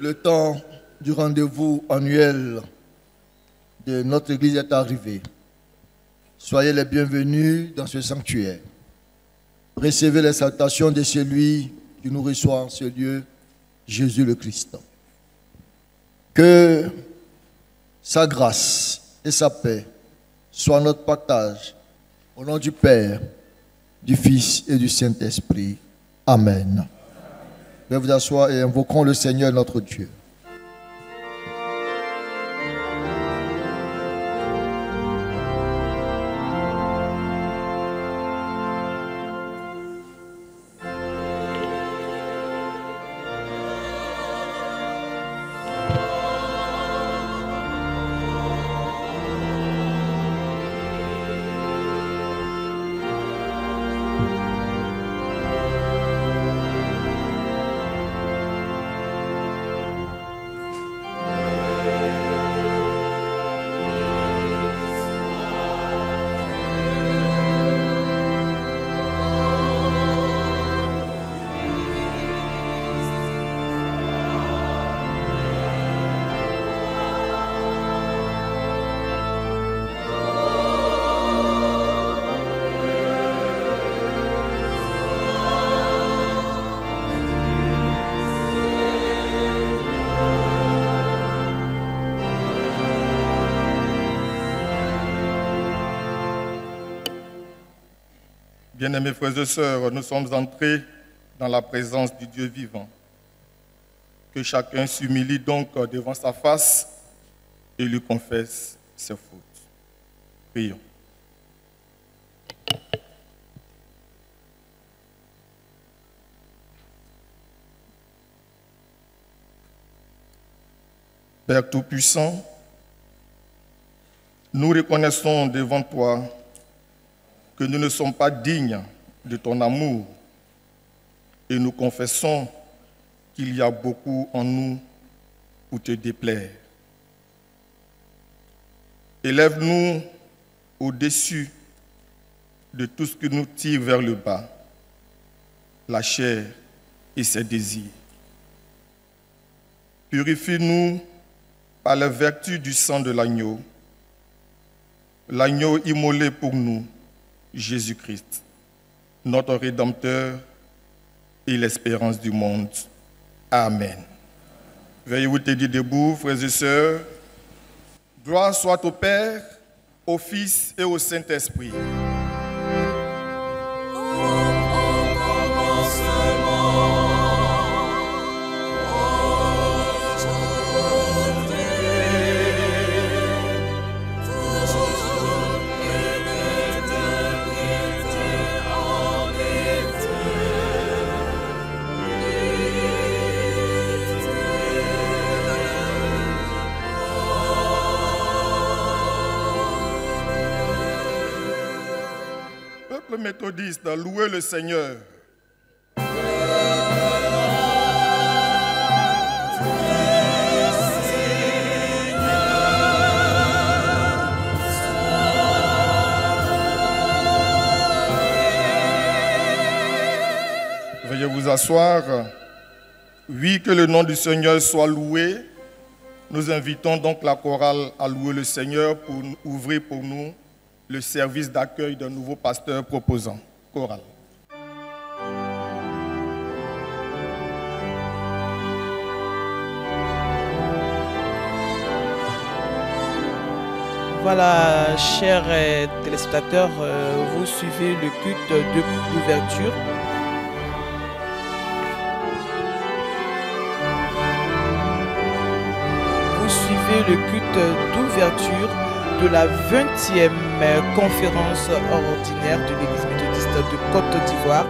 Le temps du rendez-vous annuel de notre Église est arrivé. Soyez les bienvenus dans ce sanctuaire. Recevez les salutations de celui qui nous reçoit en ce lieu, Jésus le Christ. Que sa grâce et sa paix soient notre partage. Au nom du Père, du Fils et du Saint-Esprit. Amen. Veuillez vous asseoir et invoquons le Seigneur notre Dieu. Bien-aimés frères et sœurs, nous sommes entrés dans la présence du Dieu vivant. Que chacun s'humilie donc devant sa face et lui confesse ses fautes. Prions. Père Tout-Puissant, nous reconnaissons devant toi que nous ne sommes pas dignes de ton amour et nous confessons qu'il y a beaucoup en nous pour te déplaire. Élève-nous au-dessus de tout ce qui nous tire vers le bas, la chair et ses désirs. Purifie-nous par la vertu du sang de l'agneau immolé pour nous, Jésus-Christ, notre Rédempteur et l'espérance du monde. Amen. Veuillez vous tenir debout, frères et sœurs. Gloire soit au Père, au Fils et au Saint-Esprit. Peuple méthodiste, louez le Seigneur. Veuillez vous asseoir. Oui, que le nom du Seigneur soit loué. Nous invitons donc la chorale à louer le Seigneur pour ouvrir pour nous le service d'accueil d'un nouveau pasteur proposant. Chorale. Voilà, chers téléspectateurs, vous suivez le culte d'ouverture. Vous suivez le culte d'ouverture de la 20e conférence ordinaire de l'Église méthodiste de Côte d'Ivoire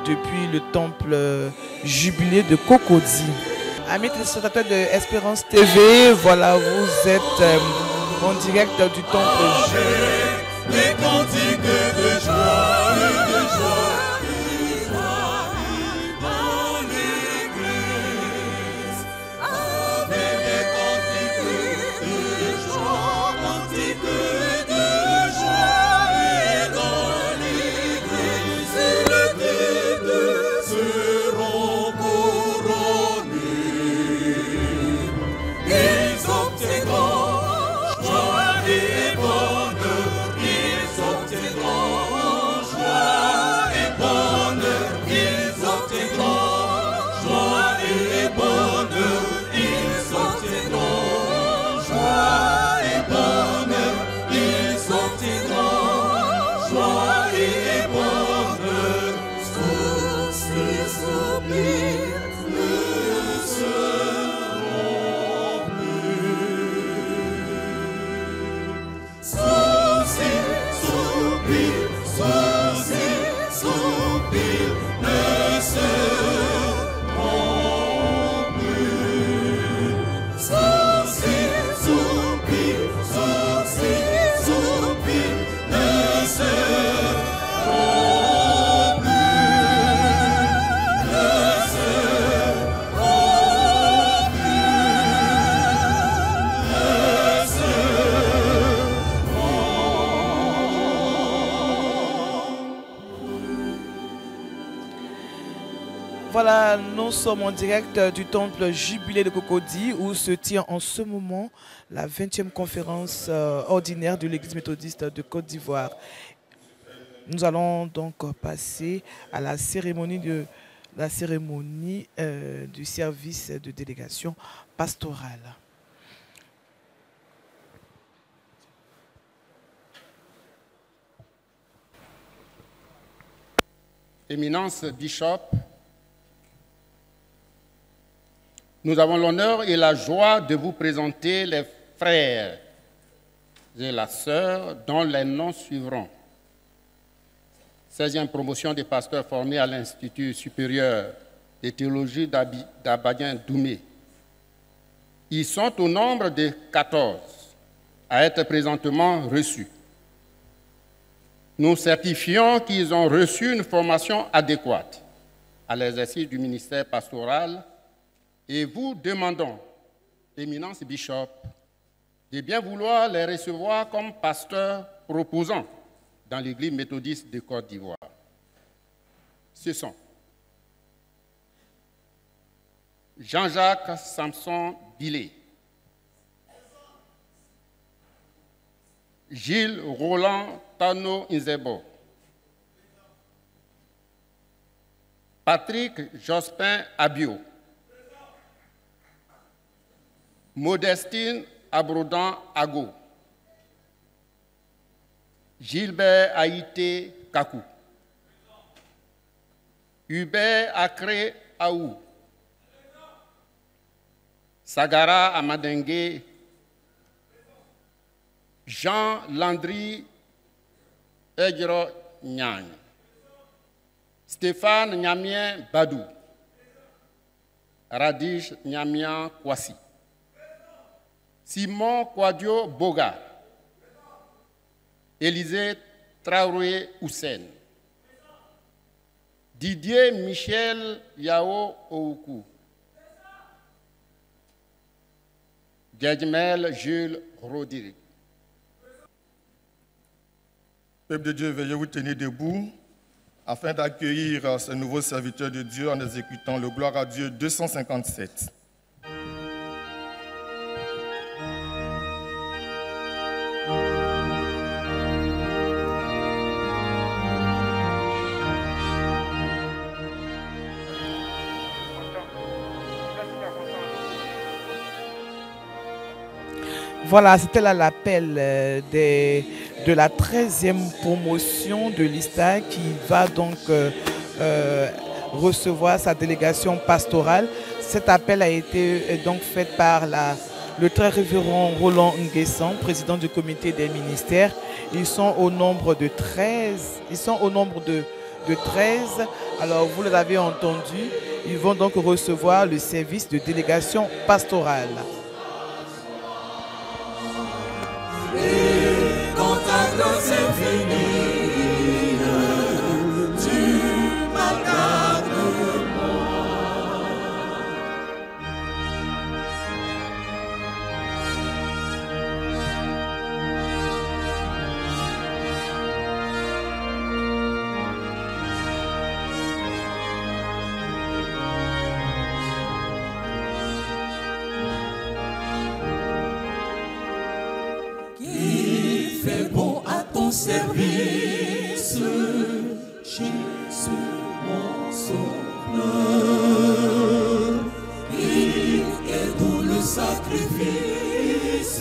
depuis le temple jubilé de Cocody. Amis téléspectateurs de Espérance TV, voilà, vous êtes en direct du temple jubilé. Les cantiques de joie et de joie. Voilà, nous sommes en direct du temple jubilé de Cocody où se tient en ce moment la 20e conférence ordinaire de l'Église méthodiste de Côte d'Ivoire. Nous allons donc passer à la cérémonie du service de délégation pastorale. Éminence Bishop, nous avons l'honneur et la joie de vous présenter les frères et la sœur dont les noms suivront. 16e promotion des pasteurs formés à l'Institut supérieur de théologie d'Abadien-Doumé. Ils sont au nombre de 14 à être présentement reçus. Nous certifions qu'ils ont reçu une formation adéquate à l'exercice du ministère pastoral et vous demandons, Éminence Bishop, de bien vouloir les recevoir comme pasteurs proposants dans l'Église méthodiste de Côte d'Ivoire. Ce sont Jean-Jacques Samson Bilé, Gilles Roland Tano Inzebo, Patrick Jospin Abio, Modestine Abrodan Ago, Gilbert Haïté Kakou, Hubert Akre Aou, Sagara Amadengue, Jean Landry Egro Nyang, Stéphane Nyamien Badou, Radish Nyamian Kwasi, Simon Kwadio Boga, Élisée Traoré Houssen, Didier Michel Yao Oukou, Djedjmel Jules Rodiri. Peuple de Dieu, veuillez vous tenir debout afin d'accueillir ce nouveau serviteur de Dieu en exécutant le Gloire à Dieu 257. Voilà, c'était là l'appel de la 13e promotion de l'ISTA qui va donc recevoir sa délégation pastorale. Cet appel a été donc fait par le très révérend Roland Nguessan, président du comité des ministères. Ils sont au nombre de 13. Alors, vous l'avez entendu, ils vont donc recevoir le service de délégation pastorale. Quand ta grâce infinie, tu m'as gardé moi. Service, Jésus mon sauveur, il est tout le sacrifice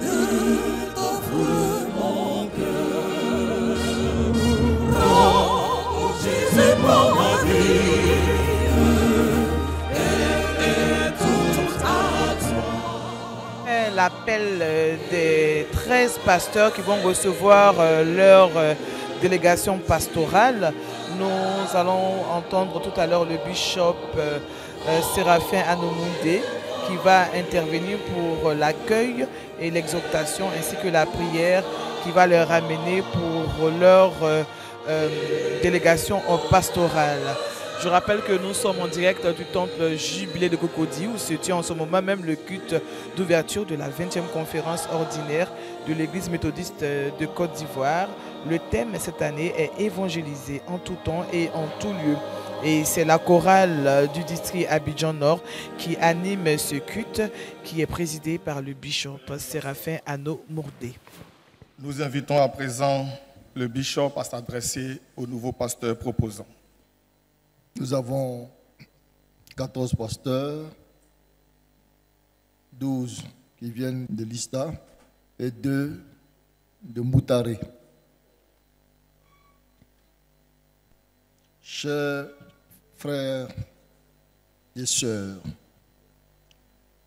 de t'offre mon cœur. Oh Jésus, prends ma vie, elle est toute à toi. L'appel des 13 pasteurs qui vont recevoir leur délégation pastorale. Nous allons entendre tout à l'heure le bishop Séraphin Anomoundé qui va intervenir pour l'accueil et l'exhortation ainsi que la prière qui va leur amener pour leur délégation pastorale. Je rappelle que nous sommes en direct du temple Jubilé de Cocody où se tient en ce moment même le culte d'ouverture de la 20e conférence ordinaire de l'Église méthodiste de Côte d'Ivoire. Le thème cette année est évangéliser en tout temps et en tout lieu. Et c'est la chorale du district Abidjan Nord qui anime ce culte qui est présidé par le bishop Séraphin Anomoundé. Nous invitons à présent le bishop à s'adresser au nouveau pasteur proposant. Nous avons 14 pasteurs, 12 qui viennent de l'ISTA et 2 de Moutaré. Chers frères et sœurs,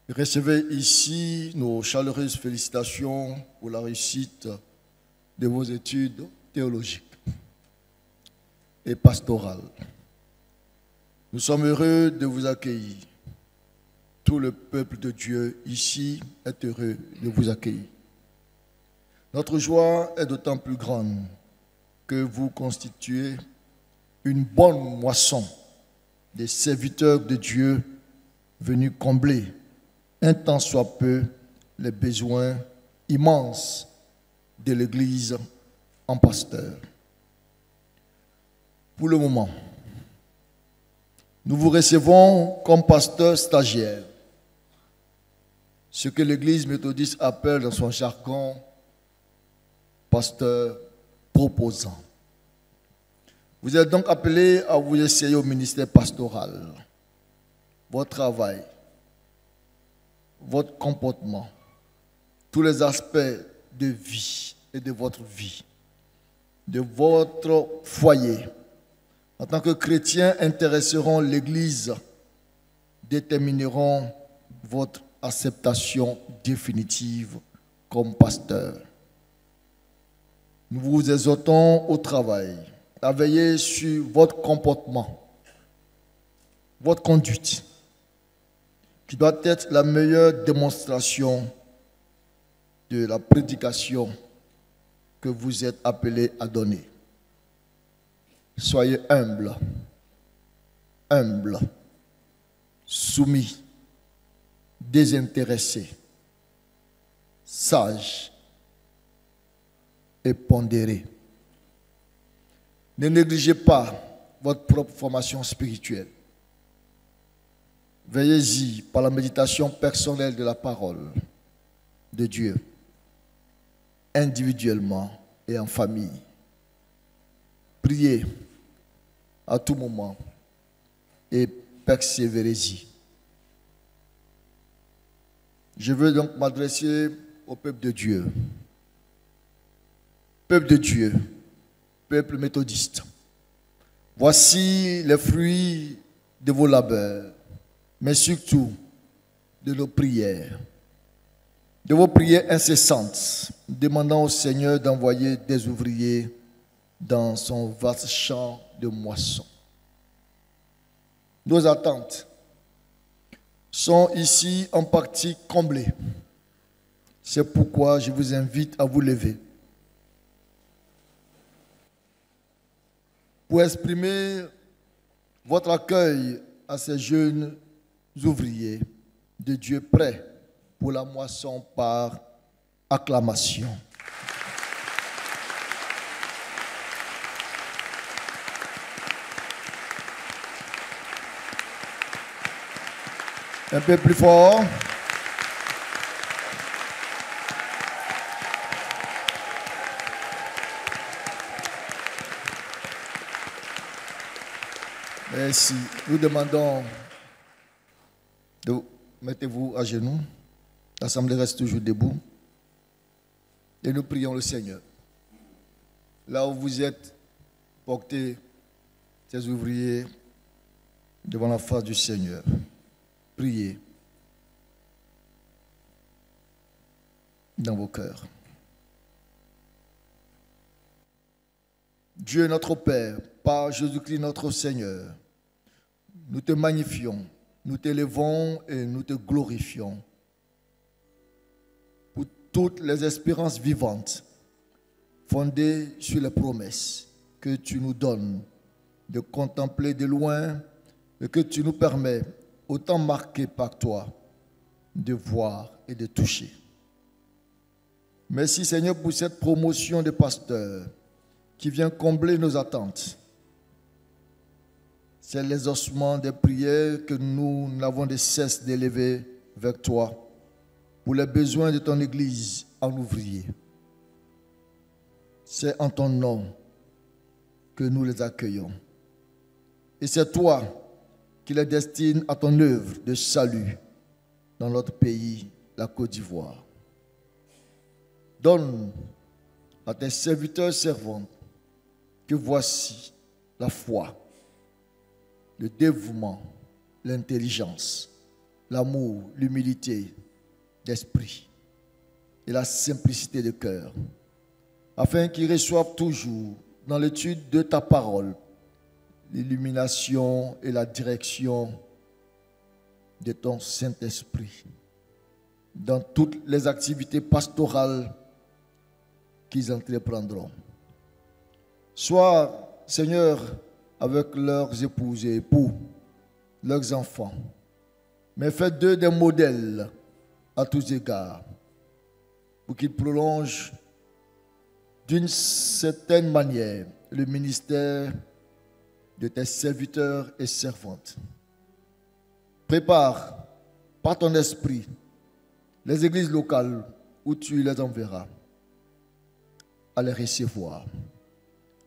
recevez ici nos chaleureuses félicitations pour la réussite de vos études théologiques et pastorales. Nous sommes heureux de vous accueillir. Tout le peuple de Dieu ici est heureux de vous accueillir. Notre joie est d'autant plus grande que vous constituez une bonne moisson des serviteurs de Dieu venus combler un tant soit peu les besoins immenses de l'Église en pasteur. Pour le moment, nous vous recevons comme pasteur stagiaire, ce que l'Église méthodiste appelle dans son jargon pasteur proposant. Vous êtes donc appelés à vous essayer au ministère pastoral. Votre travail, votre comportement, tous les aspects de vie et de votre vie, de votre foyer, en tant que chrétiens, intéresseront l'Église, détermineront votre acceptation définitive comme pasteur. Nous vous exhortons au travail, à veiller sur votre comportement, votre conduite, qui doit être la meilleure démonstration de la prédication que vous êtes appelés à donner. Soyez humbles, soumis, désintéressés, sages et pondérés. Ne négligez pas votre propre formation spirituelle. Veillez-y par la méditation personnelle de la parole de Dieu, individuellement et en famille. Priez à tout moment et persévérez-y. Je veux donc m'adresser au peuple de Dieu. Peuple de Dieu, peuple méthodiste, voici les fruits de vos labeurs, mais surtout de nos prières, de vos prières incessantes, demandant au Seigneur d'envoyer des ouvriers dans son vaste champ de moisson. Nos attentes sont ici en partie comblées. C'est pourquoi je vous invite à vous lever pour exprimer votre accueil à ces jeunes ouvriers de Dieu prêts pour la moisson par acclamation. Un peu plus fort. Merci. Nous demandons de mettez-vous à genoux. L'assemblée reste toujours debout. Et nous prions le Seigneur. Là où vous êtes, portez ces ouvriers devant la face du Seigneur. Priez dans vos cœurs. Dieu notre Père, par Jésus-Christ notre Seigneur, nous te magnifions, nous t'élevons et nous te glorifions pour toutes les espérances vivantes fondées sur les promesses que tu nous donnes de contempler de loin et que tu nous permets, autant marqués par toi, de voir et de toucher. Merci Seigneur pour cette promotion de pasteur qui vient combler nos attentes. C'est l'exaucement des prières que nous n'avons de cesse d'élever vers toi pour les besoins de ton Église en ouvrier. C'est en ton nom que nous les accueillons. Et c'est toi qui les destines à ton œuvre de salut dans notre pays, la Côte d'Ivoire. Donne à tes serviteurs servantes que voici la foi, le dévouement, l'intelligence, l'amour, l'humilité d'esprit et la simplicité de cœur, afin qu'ils reçoivent toujours dans l'étude de ta parole l'illumination et la direction de ton Saint-Esprit dans toutes les activités pastorales qu'ils entreprendront. Sois, Seigneur, avec leurs épouses et époux, leurs enfants, mais fais d'eux des modèles à tous égards, pour qu'ils prolongent d'une certaine manière le ministère de tes serviteurs et servantes. Prépare par ton esprit les églises locales où tu les enverras à les recevoir,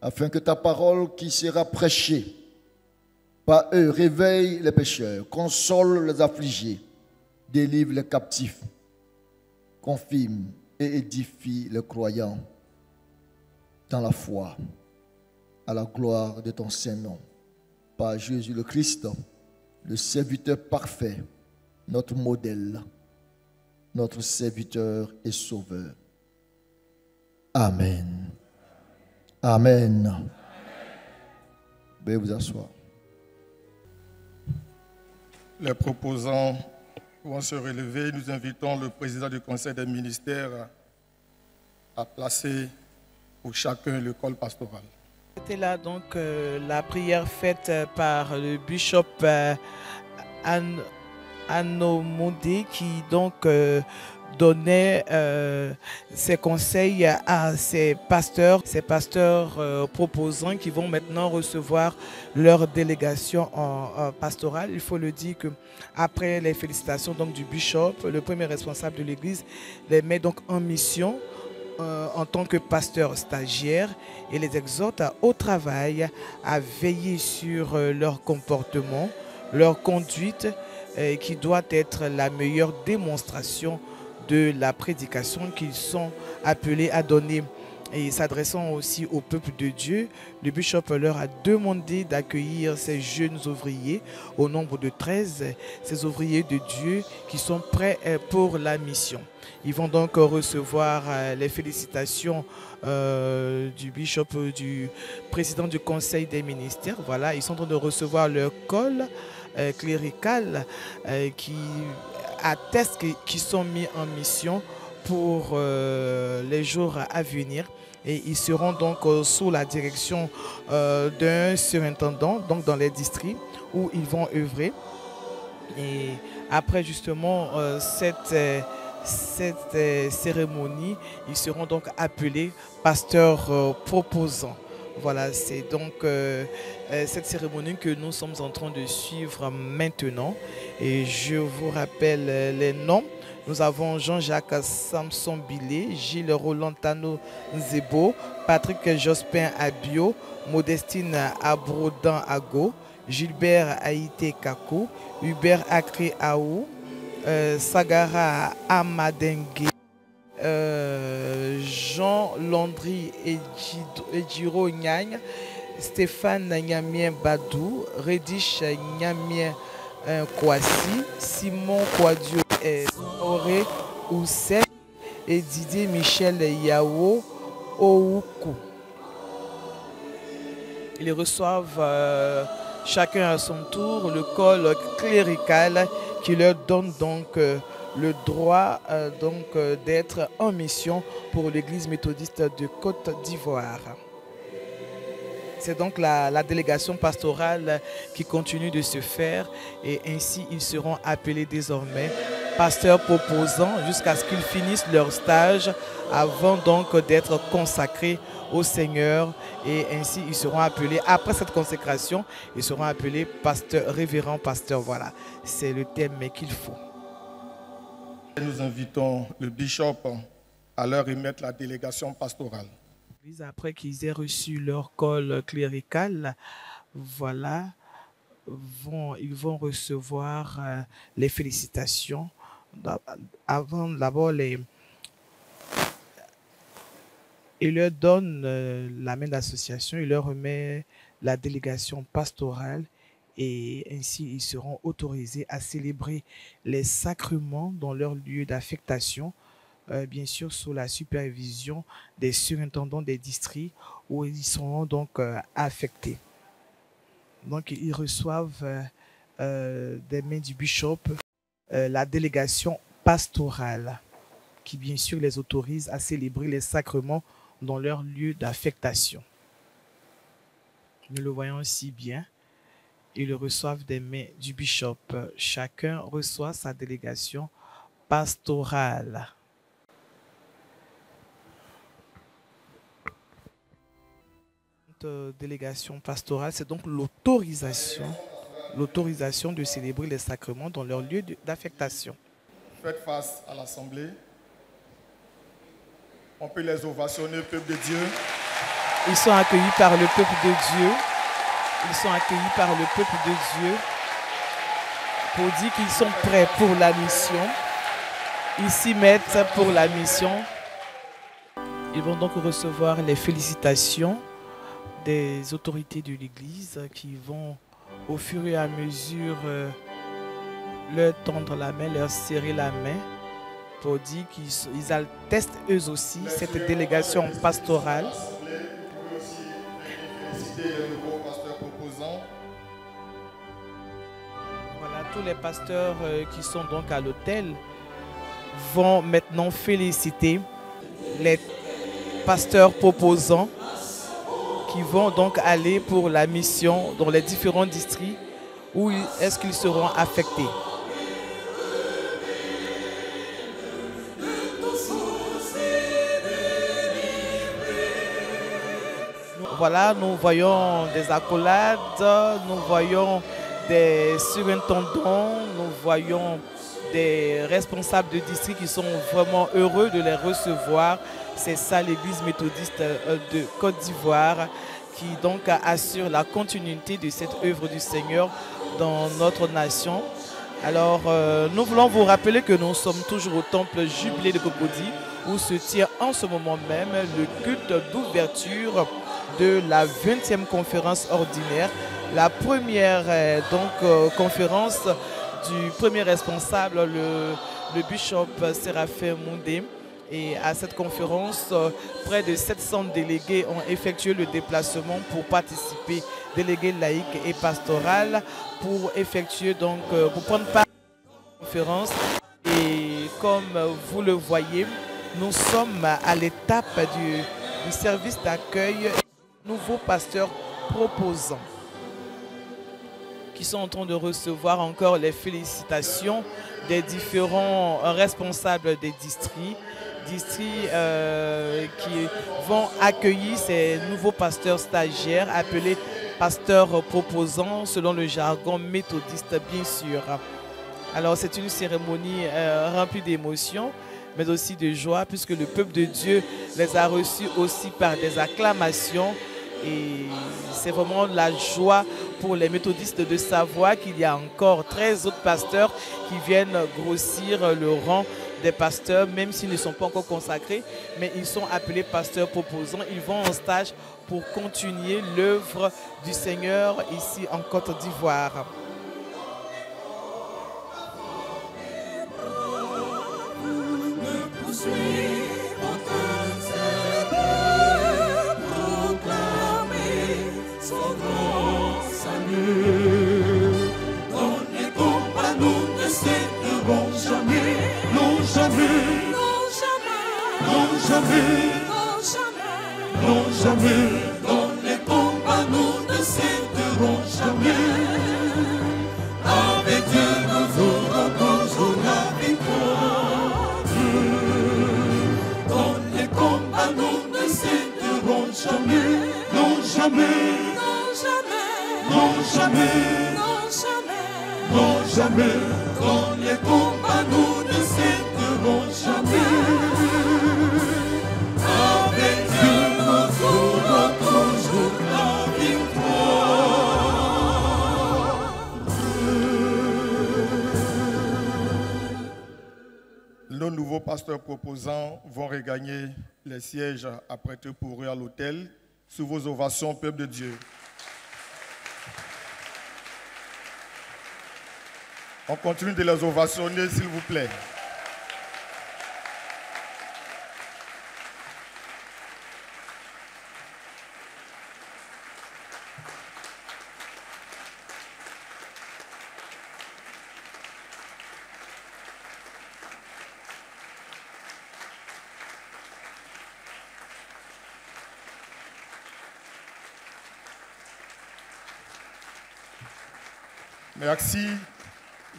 afin que ta parole qui sera prêchée par eux réveille les pécheurs, console les affligés, délivre les captifs, confirme et édifie les croyants dans la foi, à la gloire de ton Saint-Nom. Par Jésus le Christ, le serviteur parfait, notre modèle, notre serviteur et sauveur. Amen. Amen. Veuillez vous asseoir. Les proposants vont se relever. Nous invitons le président du conseil des ministères à placer pour chacun le col pastoral. C'était là donc la prière faite par le bishop Anomode qui donc donnait ses conseils à ses pasteurs proposants qui vont maintenant recevoir leur délégation en pastorale. Il faut le dire que après les félicitations donc du bishop, le premier responsable de l'église les met donc en mission en tant que pasteur stagiaire et les exhorte au travail, à veiller sur leur comportement, leur conduite qui doit être la meilleure démonstration de la prédication qu'ils sont appelés à donner. Et s'adressant aussi au peuple de Dieu, le bishop leur a demandé d'accueillir ces jeunes ouvriers au nombre de 13, ces ouvriers de Dieu qui sont prêts pour la mission. Ils vont donc recevoir les félicitations du bishop, du président du conseil des ministères. Voilà, ils sont en train de recevoir leur col clérical qui atteste qu'ils sont mis en mission pour les jours à venir. Et ils seront donc sous la direction d'un surintendant, donc dans les districts où ils vont œuvrer. Et après justement cette cérémonie, ils seront donc appelés pasteurs proposants. Voilà, c'est donc cette cérémonie que nous sommes en train de suivre maintenant. Et je vous rappelle les noms. Nous avons Jean-Jacques Samson Bilé, Gilles Roland Tano Nzebo, Patrick Jospin Abio, Modestine Abrodan Ago, Gilbert Haïté Kakou, Hubert Akri Aou, Sagara Amadengue, Jean Landry Ejiro Nyagne, Stéphane Nyamien Badou, Redish Nyamien Kwasi, Simon Kwadio Oré Oussek et Didier Michel Yao Oukou. Ils reçoivent chacun à son tour le col clérical qui leur donne donc le droit d'être en mission pour l'église méthodiste de Côte d'Ivoire. C'est donc la délégation pastorale qui continue de se faire et ainsi ils seront appelés désormais pasteurs proposants jusqu'à ce qu'ils finissent leur stage avant donc d'être consacrés au Seigneur et ainsi ils seront appelés, après cette consécration, ils seront appelés pasteurs, révérends pasteurs. Voilà, c'est le thème qu'il faut. Nous invitons le bishop à leur remettre la délégation pastorale. Après qu'ils aient reçu leur col clérical, voilà, ils vont recevoir les félicitations. Avant d'abord, il leur donne la main d'association, il leur remet la délégation pastorale et ainsi ils seront autorisés à célébrer les sacrements dans leur lieu d'affectation, bien sûr sous la supervision des surintendants des districts où ils seront donc affectés. Donc ils reçoivent des mains du bishop la délégation pastorale qui bien sûr les autorise à célébrer les sacrements dans leur lieu d'affectation. Nous le voyons si bien. Ils reçoivent des mains du bishop. Chacun reçoit sa délégation pastorale. Cette délégation pastorale, c'est donc l'autorisation de célébrer les sacrements dans leur lieu d'affectation. Faites face à l'Assemblée. On peut les ovationner, peuple de Dieu. Ils sont accueillis par le peuple de Dieu. Ils sont accueillis par le peuple de Dieu pour dire qu'ils sont prêts pour la mission. Ils s'y mettent pour la mission. Ils vont donc recevoir les félicitations des autorités de l'Église qui vont au fur et à mesure leur tendre la main, leur serrer la main pour dire qu'ils attestent eux aussi cette délégation pastorale. Voilà, tous les pasteurs qui sont donc à l'autel vont maintenant féliciter les pasteurs proposants qui vont donc aller pour la mission dans les différents districts où est-ce qu'ils seront affectés. Voilà, nous voyons des accolades, nous voyons des surintendants, nous voyons des responsables de district qui sont vraiment heureux de les recevoir. C'est ça l'Église méthodiste de Côte d'Ivoire qui donc assure la continuité de cette œuvre du Seigneur dans notre nation. Alors, nous voulons vous rappeler que nous sommes toujours au temple Jubilé de Cocody où se tient en ce moment même le culte d'ouverture de la 20e conférence ordinaire, la première conférence du premier responsable, le bishop Séraphin Moundé. Et à cette conférence, près de 700 délégués ont effectué le déplacement pour participer, délégués laïcs et pastorales, pour effectuer donc, pour prendre part à la conférence. Et comme vous le voyez, nous sommes à l'étape du service d'accueil nouveaux pasteurs proposants qui sont en train de recevoir encore les félicitations des différents responsables des districts qui vont accueillir ces nouveaux pasteurs stagiaires appelés pasteurs proposants selon le jargon méthodiste bien sûr. Alors c'est une cérémonie remplie d'émotions mais aussi de joie puisque le peuple de Dieu les a reçus aussi par des acclamations. Et c'est vraiment la joie pour les méthodistes de savoir qu'il y a encore 13 autres pasteurs qui viennent grossir le rang des pasteurs, même s'ils ne sont pas encore consacrés, mais ils sont appelés pasteurs proposants. Ils vont en stage pour continuer l'œuvre du Seigneur ici en Côte d'Ivoire. Non jamais, dans les combats nous ne céderons jamais. Avec Dieu nous aurons toujours la victoire. Dans les combats nous ne céderons jamais. Non jamais, non jamais, non jamais, non jamais, non jamais. Dans les combats nous ne céderons jamais. Nos nouveaux pasteurs proposants vont regagner les sièges apprêtés pour eux à l'autel. Sous vos ovations, peuple de Dieu. On continue de les ovationner, s'il vous plaît. Merci.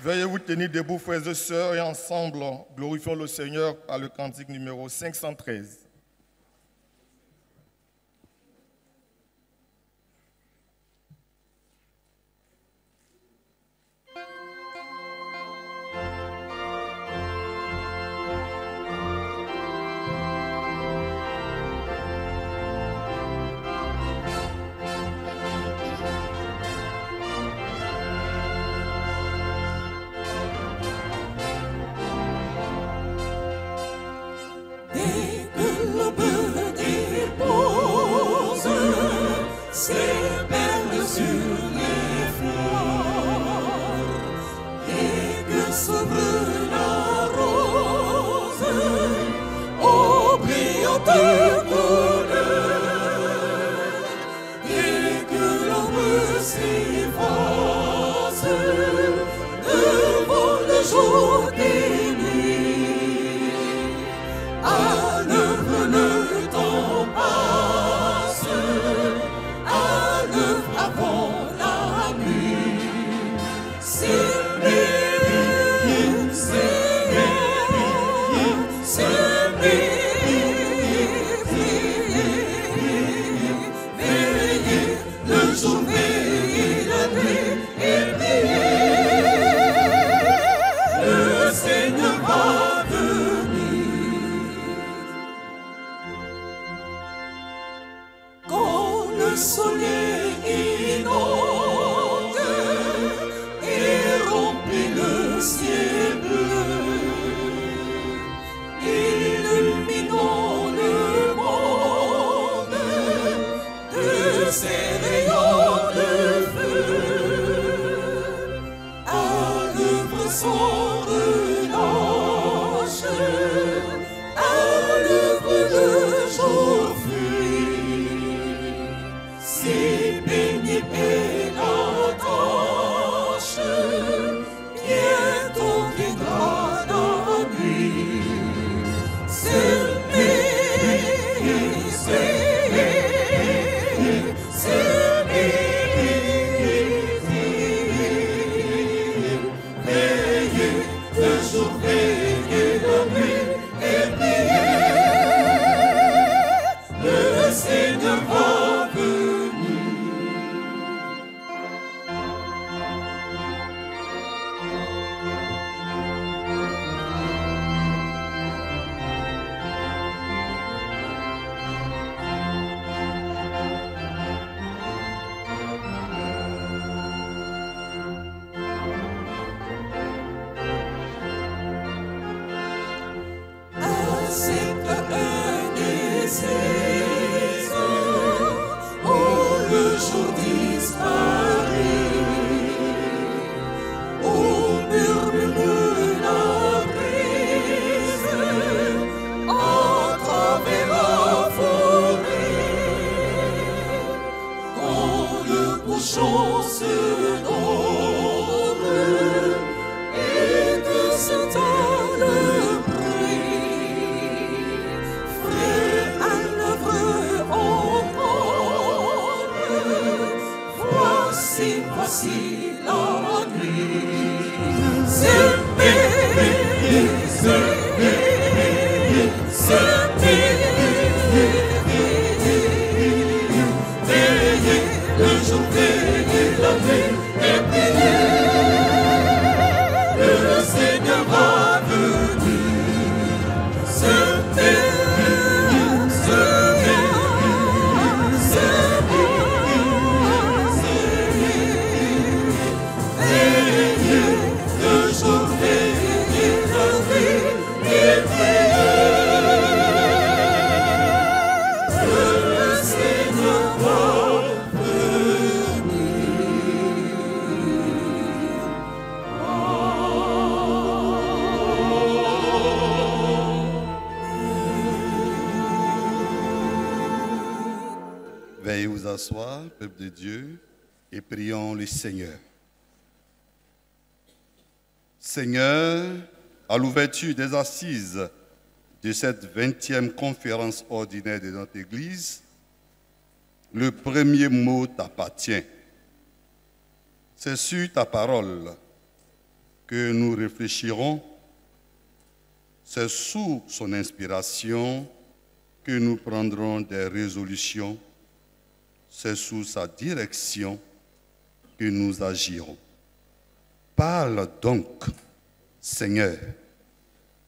Veuillez vous tenir debout, frères et sœurs, et ensemble, glorifions le Seigneur par le cantique numéro 513. s'asseoir, peuple de Dieu, et prions le Seigneur. Seigneur, à l'ouverture des assises de cette 20e conférence ordinaire de notre Église, le premier mot t'appartient. C'est sur ta parole que nous réfléchirons. C'est sous son inspiration que nous prendrons des résolutions. C'est sous sa direction que nous agirons. Parle donc, Seigneur.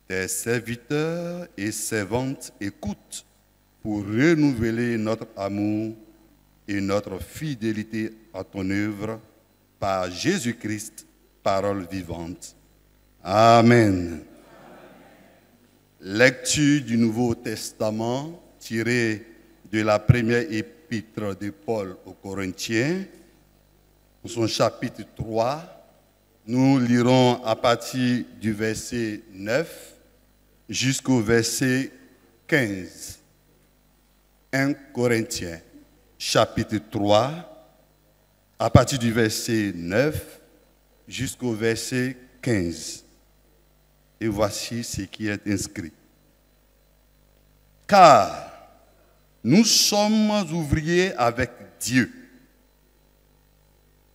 Tes serviteurs et servantes écoutent pour renouveler notre amour et notre fidélité à ton œuvre par Jésus-Christ, parole vivante. Amen. Lecture du Nouveau Testament tirée de la première épître de Paul aux Corinthiens, dans son chapitre 3. Nous lirons à partir du verset 9 jusqu'au verset 15. 1 Corinthiens, chapitre 3, à partir du verset 9 jusqu'au verset 15. Et voici ce qui est inscrit. Car nous sommes ouvriers avec Dieu.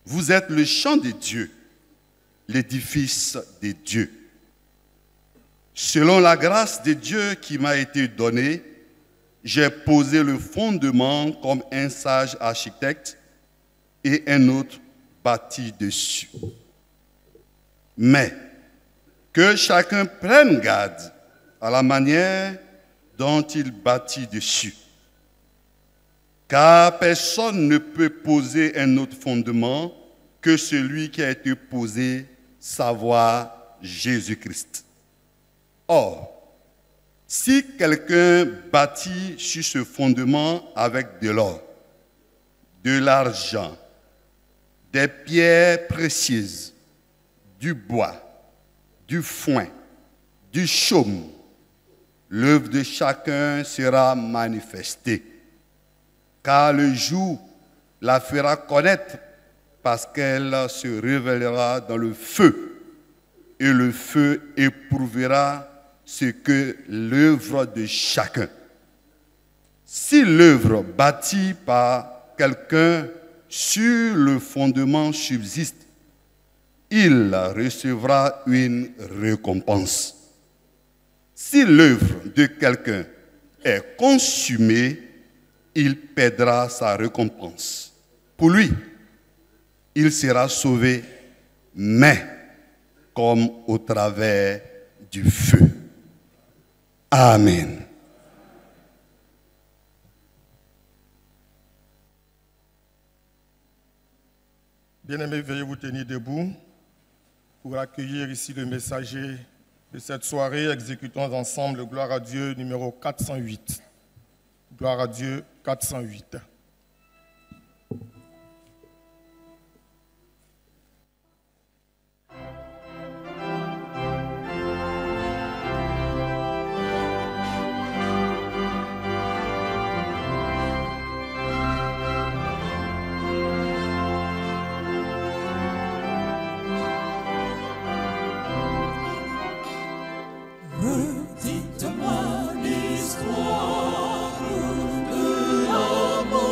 Vous êtes le champ de Dieu, l'édifice de Dieu. Selon la grâce de Dieu qui m'a été donnée, j'ai posé le fondement comme un sage architecte et un autre bâti dessus. Mais que chacun prenne garde à la manière dont il bâtit dessus. Car personne ne peut poser un autre fondement que celui qui a été posé, savoir Jésus-Christ. Or, si quelqu'un bâtit sur ce fondement avec de l'or, de l'argent, des pierres précieuses, du bois, du foin, du chaume, l'œuvre de chacun sera manifestée, car le jour la fera connaître parce qu'elle se révélera dans le feu, et le feu éprouvera ce que l'œuvre de chacun. Si l'œuvre bâtie par quelqu'un sur le fondement subsiste, il recevra une récompense. Si l'œuvre de quelqu'un est consumée, il perdra sa récompense. Pour lui, il sera sauvé, mais comme au travers du feu. Amen. Bien-aimés, veuillez vous tenir debout pour accueillir ici le messager de cette soirée. Exécutons ensemble Gloire à Dieu numéro 408. Gloire à Dieu 408. Dites-moi l'histoire de l'amour.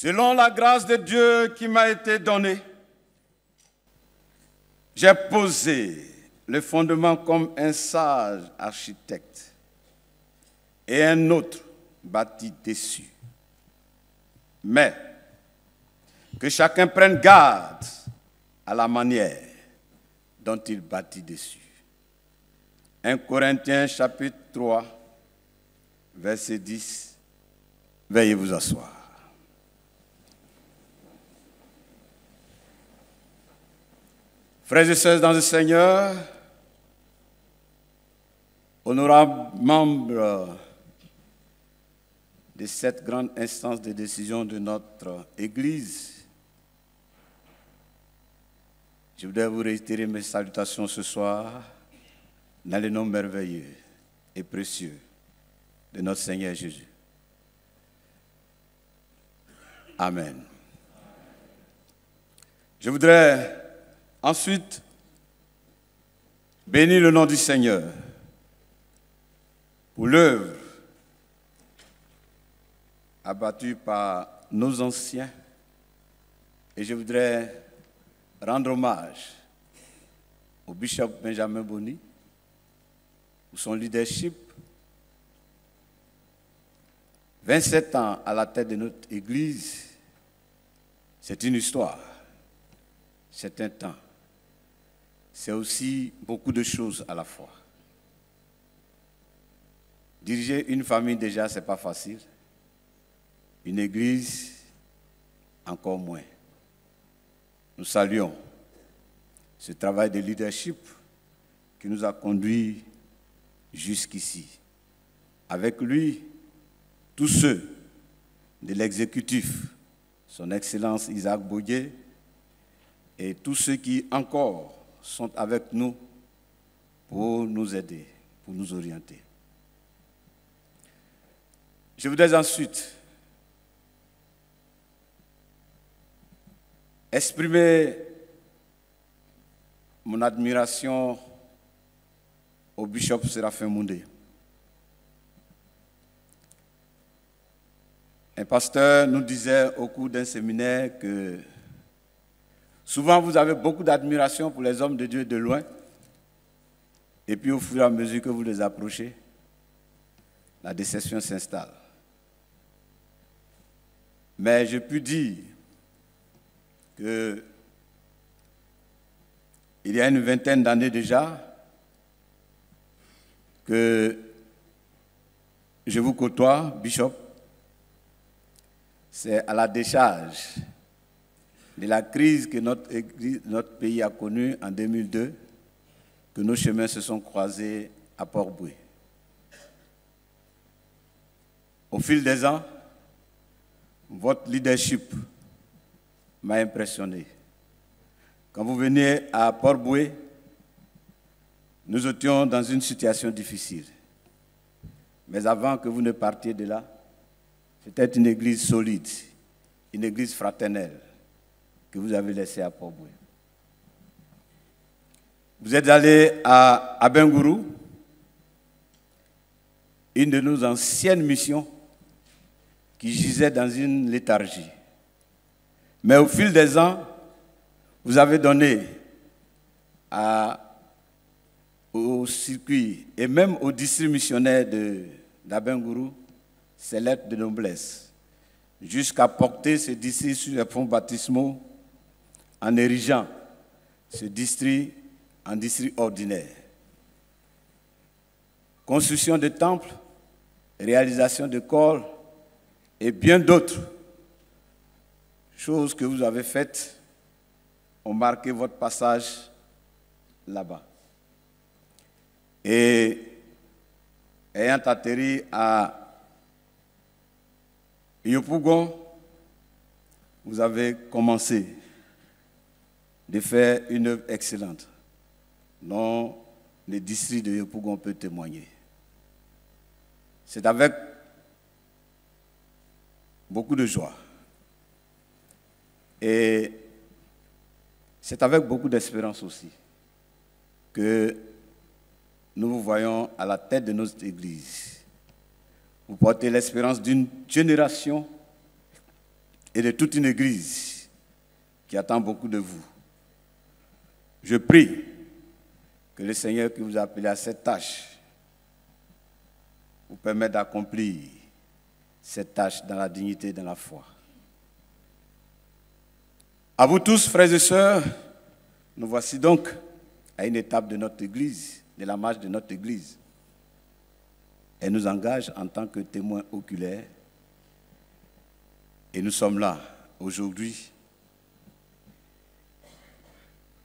Selon la grâce de Dieu qui m'a été donnée, j'ai posé le fondement comme un sage architecte et un autre bâti dessus. Mais que chacun prenne garde à la manière dont il bâtit dessus. 1 Corinthiens chapitre 3, verset 10. Veuillez vous asseoir. Frères et sœurs dans le Seigneur, honorables membres de cette grande instance de décision de notre Église, je voudrais vous réitérer mes salutations ce soir dans le nom merveilleux et précieux de notre Seigneur Jésus. Amen. Je voudrais ensuite bénir le nom du Seigneur pour l'œuvre abattue par nos anciens, et je voudrais rendre hommage au bishop Benjamin Boni pour son leadership. 27 ans à la tête de notre Église, c'est une histoire, c'est un temps, c'est aussi beaucoup de choses à la fois. Diriger une famille déjà, ce n'est pas facile. Une Église, encore moins. Nous saluons ce travail de leadership qui nous a conduits jusqu'ici. Avec lui, tous ceux de l'exécutif, son Excellence Isaac Boye, et tous ceux qui encore sont avec nous pour nous aider, pour nous orienter. Je voudrais ensuite exprimer mon admiration au bishop Séraphin Moundé. Un pasteur nous disait au cours d'un séminaire que souvent vous avez beaucoup d'admiration pour les hommes de Dieu de loin, et puis au fur et à mesure que vous les approchez, la déception s'installe. Mais je puis dire que il y a une vingtaine d'années déjà que je vous côtoie, Bishop. C'est à la décharge de la crise que notre pays a connue en 2002 que nos chemins se sont croisés à Port-Bouët. Au fil des ans, votre leadership m'a impressionné. Quand vous veniez à Port-Bouët, nous étions dans une situation difficile. Mais avant que vous ne partiez de là, c'était une église solide, une église fraternelle que vous avez laissée à Port-Bouët. Vous êtes allé à Abengourou, une de nos anciennes missions qui gisait dans une léthargie. Mais au fil des ans, vous avez donné au circuit et même au district missionnaire d'Abengourou ces lettres de noblesse, jusqu'à porter ce district sur les fonds baptismaux en érigeant ce district en district ordinaire. Construction de temples, réalisation de corps et bien d'autres choses que vous avez faites ont marqué votre passage là-bas. Et ayant atterri à Yopougon, vous avez commencé de faire une œuvre excellente dont le district de Yopougon peut témoigner. C'est avec beaucoup de joie et c'est avec beaucoup d'espérance aussi que nous vous voyons à la tête de notre Église. Vous portez l'espérance d'une génération et de toute une église qui attend beaucoup de vous. Je prie que le Seigneur qui vous a appelé à cette tâche vous permette d'accomplir cette tâche dans la dignité et dans la foi. À vous tous, frères et sœurs, nous voici donc à une étape de notre Église, de la marche de notre Église. Elle nous engage en tant que témoins oculaires. Et nous sommes là, aujourd'hui,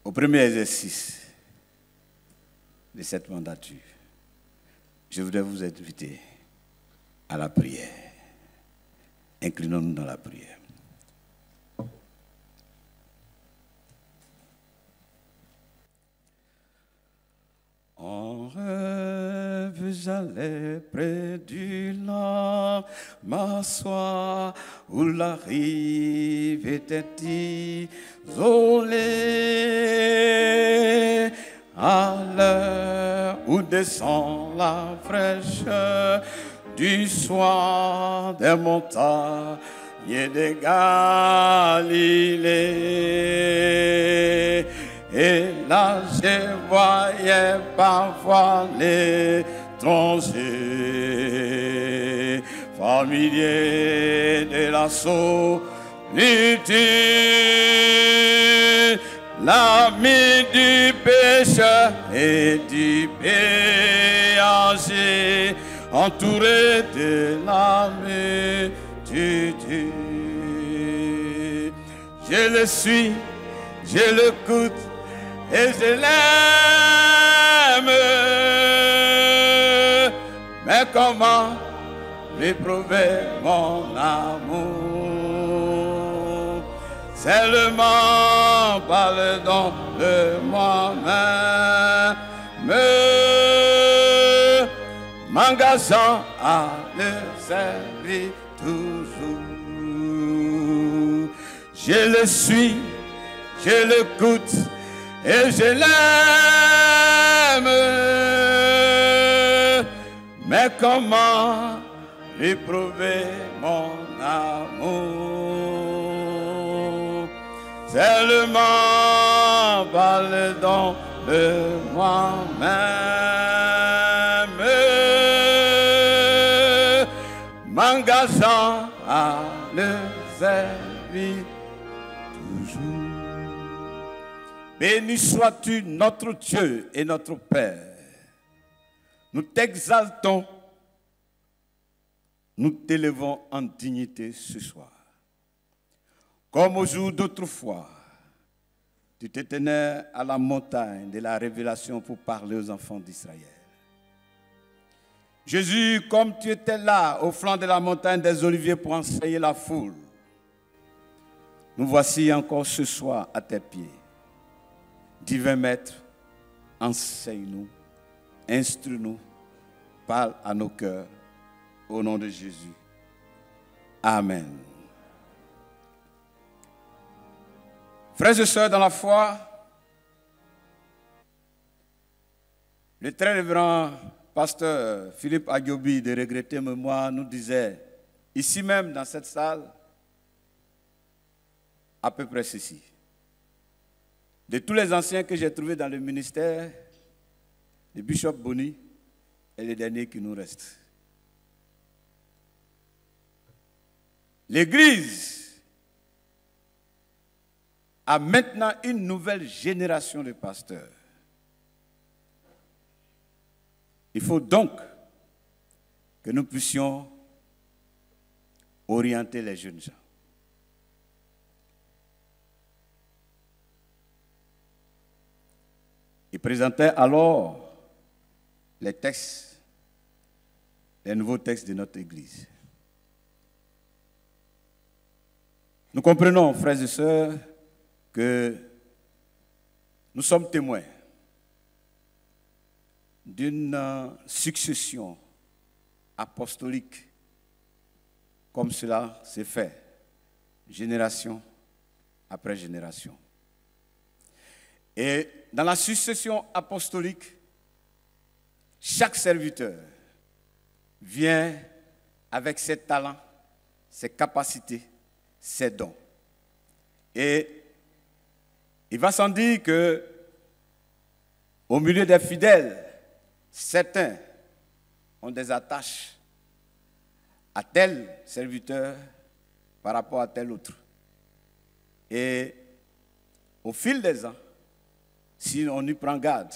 au premier exercice de cette mandature. Je voudrais vous inviter à la prière. Inclinons-nous dans la prière. En rêve, j'allais près du lac, m'asseoir où la rive était isolée. À l'heure où descend la fraîcheur du soir des montagnes de Galilée. Et là, je voyais parfois l'étranger, familier de la solitude, l'ami du pécheur et du péager, entouré de la multitude. Je le suis, je l'écoute, et je l'aime, mais comment lui prouver mon amour? Seulement parle-donc de moi-même, m'engageant à le servir toujours. Je le suis, je l'écoute, et je l'aime, mais comment lui prouver mon amour? Seulement parle-donc de moi-même, m'engageant à le servir toujours. Béni sois-tu notre Dieu et notre Père. Nous t'exaltons, nous t'élevons en dignité ce soir. Comme au jour d'autrefois, tu te tenais à la montagne de la révélation pour parler aux enfants d'Israël. Jésus, comme tu étais là au flanc de la montagne des Oliviers pour enseigner la foule, nous voici encore ce soir à tes pieds. Divin Maître, enseigne-nous, instruis-nous, parle à nos cœurs, au nom de Jésus. Amen. Frères et sœurs dans la foi, le très révérend pasteur Philippe Agiobi de regrettée mémoire nous disait, ici même dans cette salle, à peu près ceci. De tous les anciens que j'ai trouvés dans le ministère, le bishop Boni est le dernier qui nous reste. L'Église a maintenant une nouvelle génération de pasteurs. Il faut donc que nous puissions orienter les jeunes gens. Il présentait alors les textes, les nouveaux textes de notre Église. Nous comprenons, frères et sœurs, que nous sommes témoins d'une succession apostolique comme cela s'est fait, génération après génération. Et dans la succession apostolique, chaque serviteur vient avec ses talents, ses capacités ses dons. Et il va sans dire que au milieu des fidèles, certains ont des attaches à tel serviteur par rapport à tel autre. Et au fil des ans, si on y prend garde,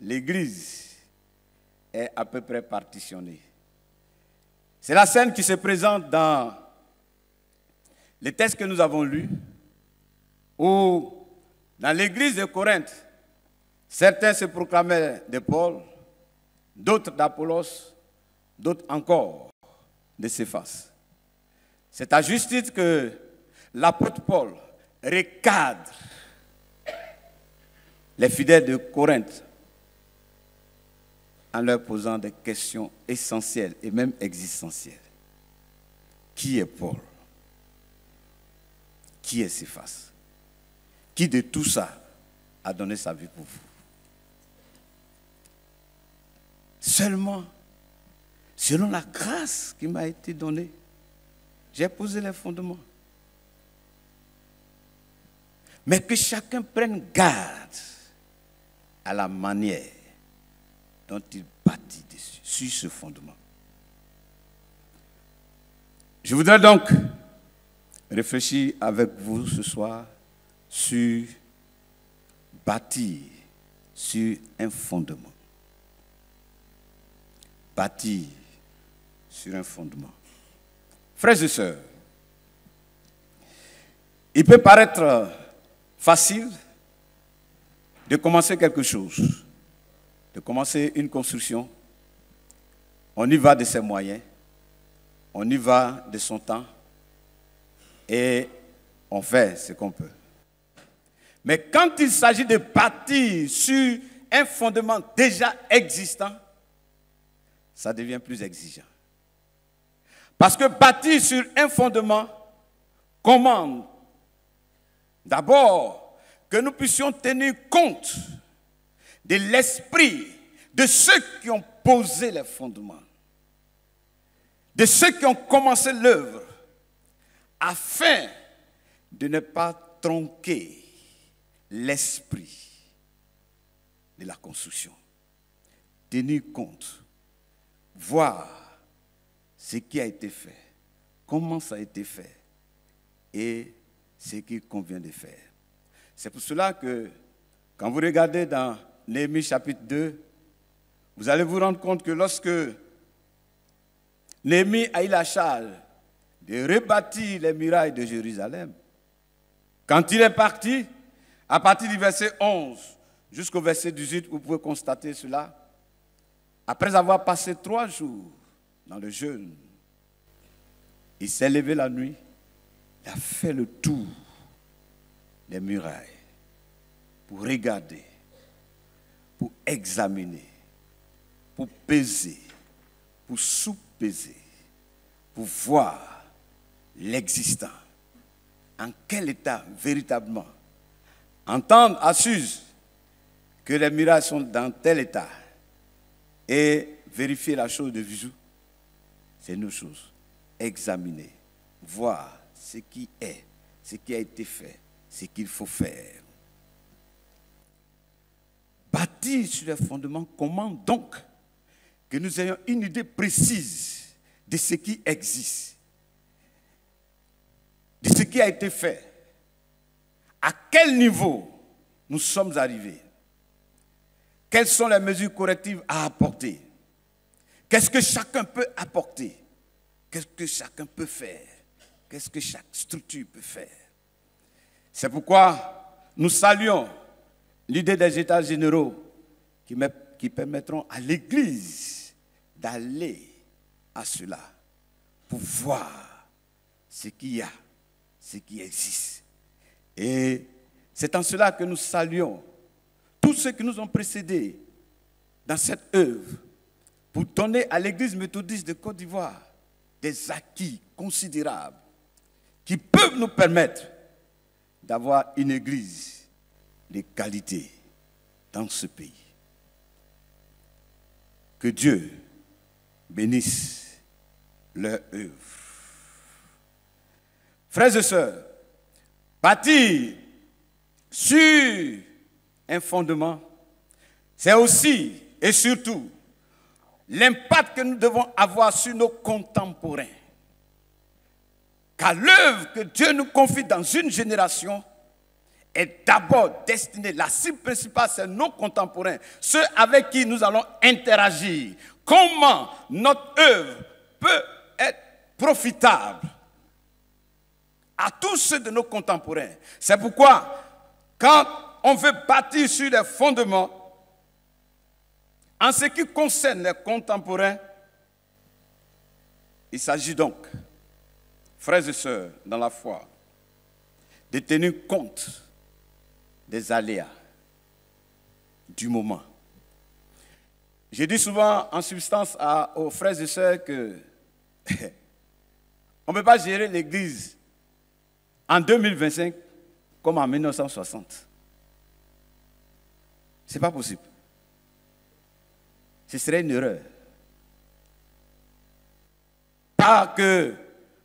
l'Église est à peu près partitionnée. C'est la scène qui se présente dans les textes que nous avons lus, où dans l'Église de Corinthe, certains se proclamaient de Paul, d'autres d'Apollos, d'autres encore de Céphas. C'est à juste titre que l'apôtre Paul recadre les fidèles de Corinthe en leur posant des questions essentielles et même existentielles. Qui est Paul? Qui est Céphas? Qui de tout ça a donné sa vie pour vous? Seulement, selon la grâce qui m'a été donnée, j'ai posé les fondements. Mais que chacun prenne garde à la manière dont il bâtit dessus, sur ce fondement. Je voudrais donc réfléchir avec vous ce soir sur bâtir sur un fondement. Bâtir sur un fondement. Frères et sœurs, il peut paraître facile de commencer quelque chose, de commencer une construction. On y va de ses moyens, on y va de son temps et on fait ce qu'on peut. Mais quand il s'agit de bâtir sur un fondement déjà existant, ça devient plus exigeant. Parce que bâtir sur un fondement commande d'abord que nous puissions tenir compte de l'esprit de ceux qui ont posé les fondements, de ceux qui ont commencé l'œuvre, afin de ne pas tronquer l'esprit de la construction. Tenir compte, voir ce qui a été fait, comment ça a été fait et ce qu'il convient de faire. C'est pour cela que quand vous regardez dans Néhémie chapitre 2, vous allez vous rendre compte que lorsque Néhémie a eu la charge de rebâtir les murailles de Jérusalem, quand il est parti, à partir du verset 11 jusqu'au verset 18, vous pouvez constater cela, après avoir passé 3 jours dans le jeûne, il s'est levé la nuit, il a fait le tour des murailles pour regarder, pour examiner, pour peser, pour sous-peser, pour voir l'existant. En quel état véritablement? Entendre à Suse que les murailles sont dans tel état et vérifier la chose de visu, c'est une chose. Examiner, voir ce qui est, ce qui a été fait, ce qu'il faut faire. Bâtir sur les fondements commande donc que nous ayons une idée précise de ce qui existe, de ce qui a été fait, à quel niveau nous sommes arrivés, quelles sont les mesures correctives à apporter, qu'est-ce que chacun peut apporter, qu'est-ce que chacun peut faire, qu'est-ce que chaque structure peut faire. C'est pourquoi nous saluons l'idée des États généraux qui permettront à l'Église d'aller à cela pour voir ce qu'il y a, ce qui existe. Et c'est en cela que nous saluons tous ceux qui nous ont précédés dans cette œuvre pour donner à l'Église méthodiste de Côte d'Ivoire des acquis considérables qui peuvent nous permettre d'avoir une Église de qualité dans ce pays. Que Dieu bénisse leur œuvre. Frères et sœurs, bâtir sur un fondement, c'est aussi et surtout l'impact que nous devons avoir sur nos contemporains. Car l'œuvre que Dieu nous confie dans une génération est d'abord destinée, la cible principale, c'est nos contemporains, ceux avec qui nous allons interagir. Comment notre œuvre peut être profitable à tous ceux de nos contemporains. C'est pourquoi, quand on veut bâtir sur les fondements, en ce qui concerne les contemporains, il s'agit donc, frères et sœurs, dans la foi, de tenir compte des aléas du moment. Je dis souvent en substance aux frères et sœurs que on ne peut pas gérer l'Église en 2025 comme en 1960. Ce n'est pas possible. Ce serait une erreur. Pas que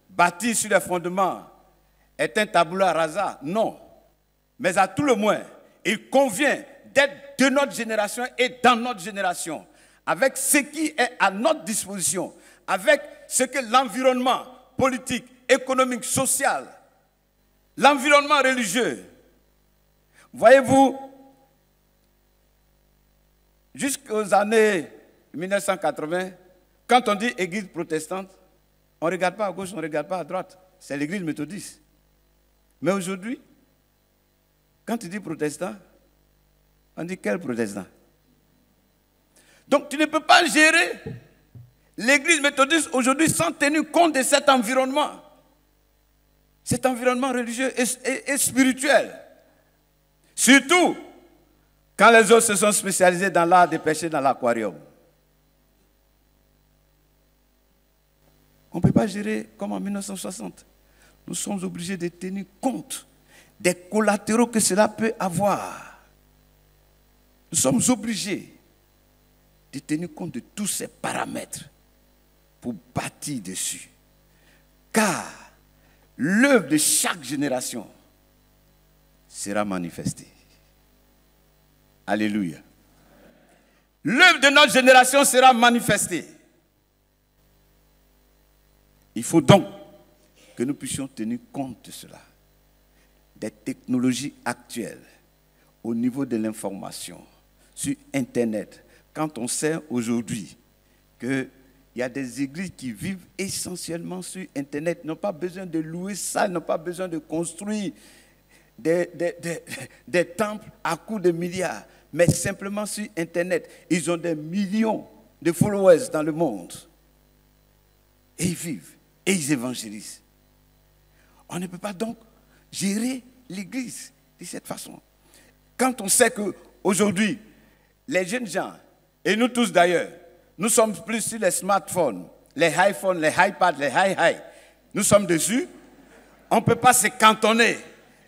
bâtir sur les fondements est un tabula rasa, non. Mais à tout le moins, il convient d'être de notre génération et dans notre génération, avec ce qui est à notre disposition, avec ce que l'environnement politique, économique, social, l'environnement religieux. Voyez-vous, jusqu'aux années 1980, quand on dit église protestante, on ne regarde pas à gauche, on ne regarde pas à droite. C'est l'église méthodiste. Mais aujourd'hui, quand tu dis protestant, on dit quel protestant? Donc tu ne peux pas gérer l'église méthodiste aujourd'hui sans tenir compte de cet environnement religieux et spirituel. Surtout quand les autres se sont spécialisés dans l'art de pêcher dans l'aquarium. On ne peut pas gérer comme en 1960. Nous sommes obligés de tenir compte des collatéraux que cela peut avoir. Nous sommes obligés de tenir compte de tous ces paramètres pour bâtir dessus. Car l'œuvre de chaque génération sera manifestée. Alléluia. L'œuvre de notre génération sera manifestée. Il faut donc que nous puissions tenir compte de cela, des technologies actuelles au niveau de l'information, sur Internet. Quand on sait aujourd'hui qu'il y a des églises qui vivent essentiellement sur Internet, n'ont pas besoin de louer ça, n'ont pas besoin de construire des temples à coups de milliards, mais simplement sur Internet. Ils ont des millions de followers dans le monde. Et ils vivent, et ils évangélisent. On ne peut pas donc gérer l'Église de cette façon. Quand on sait qu'aujourd'hui, les jeunes gens, et nous tous d'ailleurs, nous sommes plus sur les smartphones, les iPhones, les iPads, les hi-hi. Nous sommes dessus. On ne peut pas se cantonner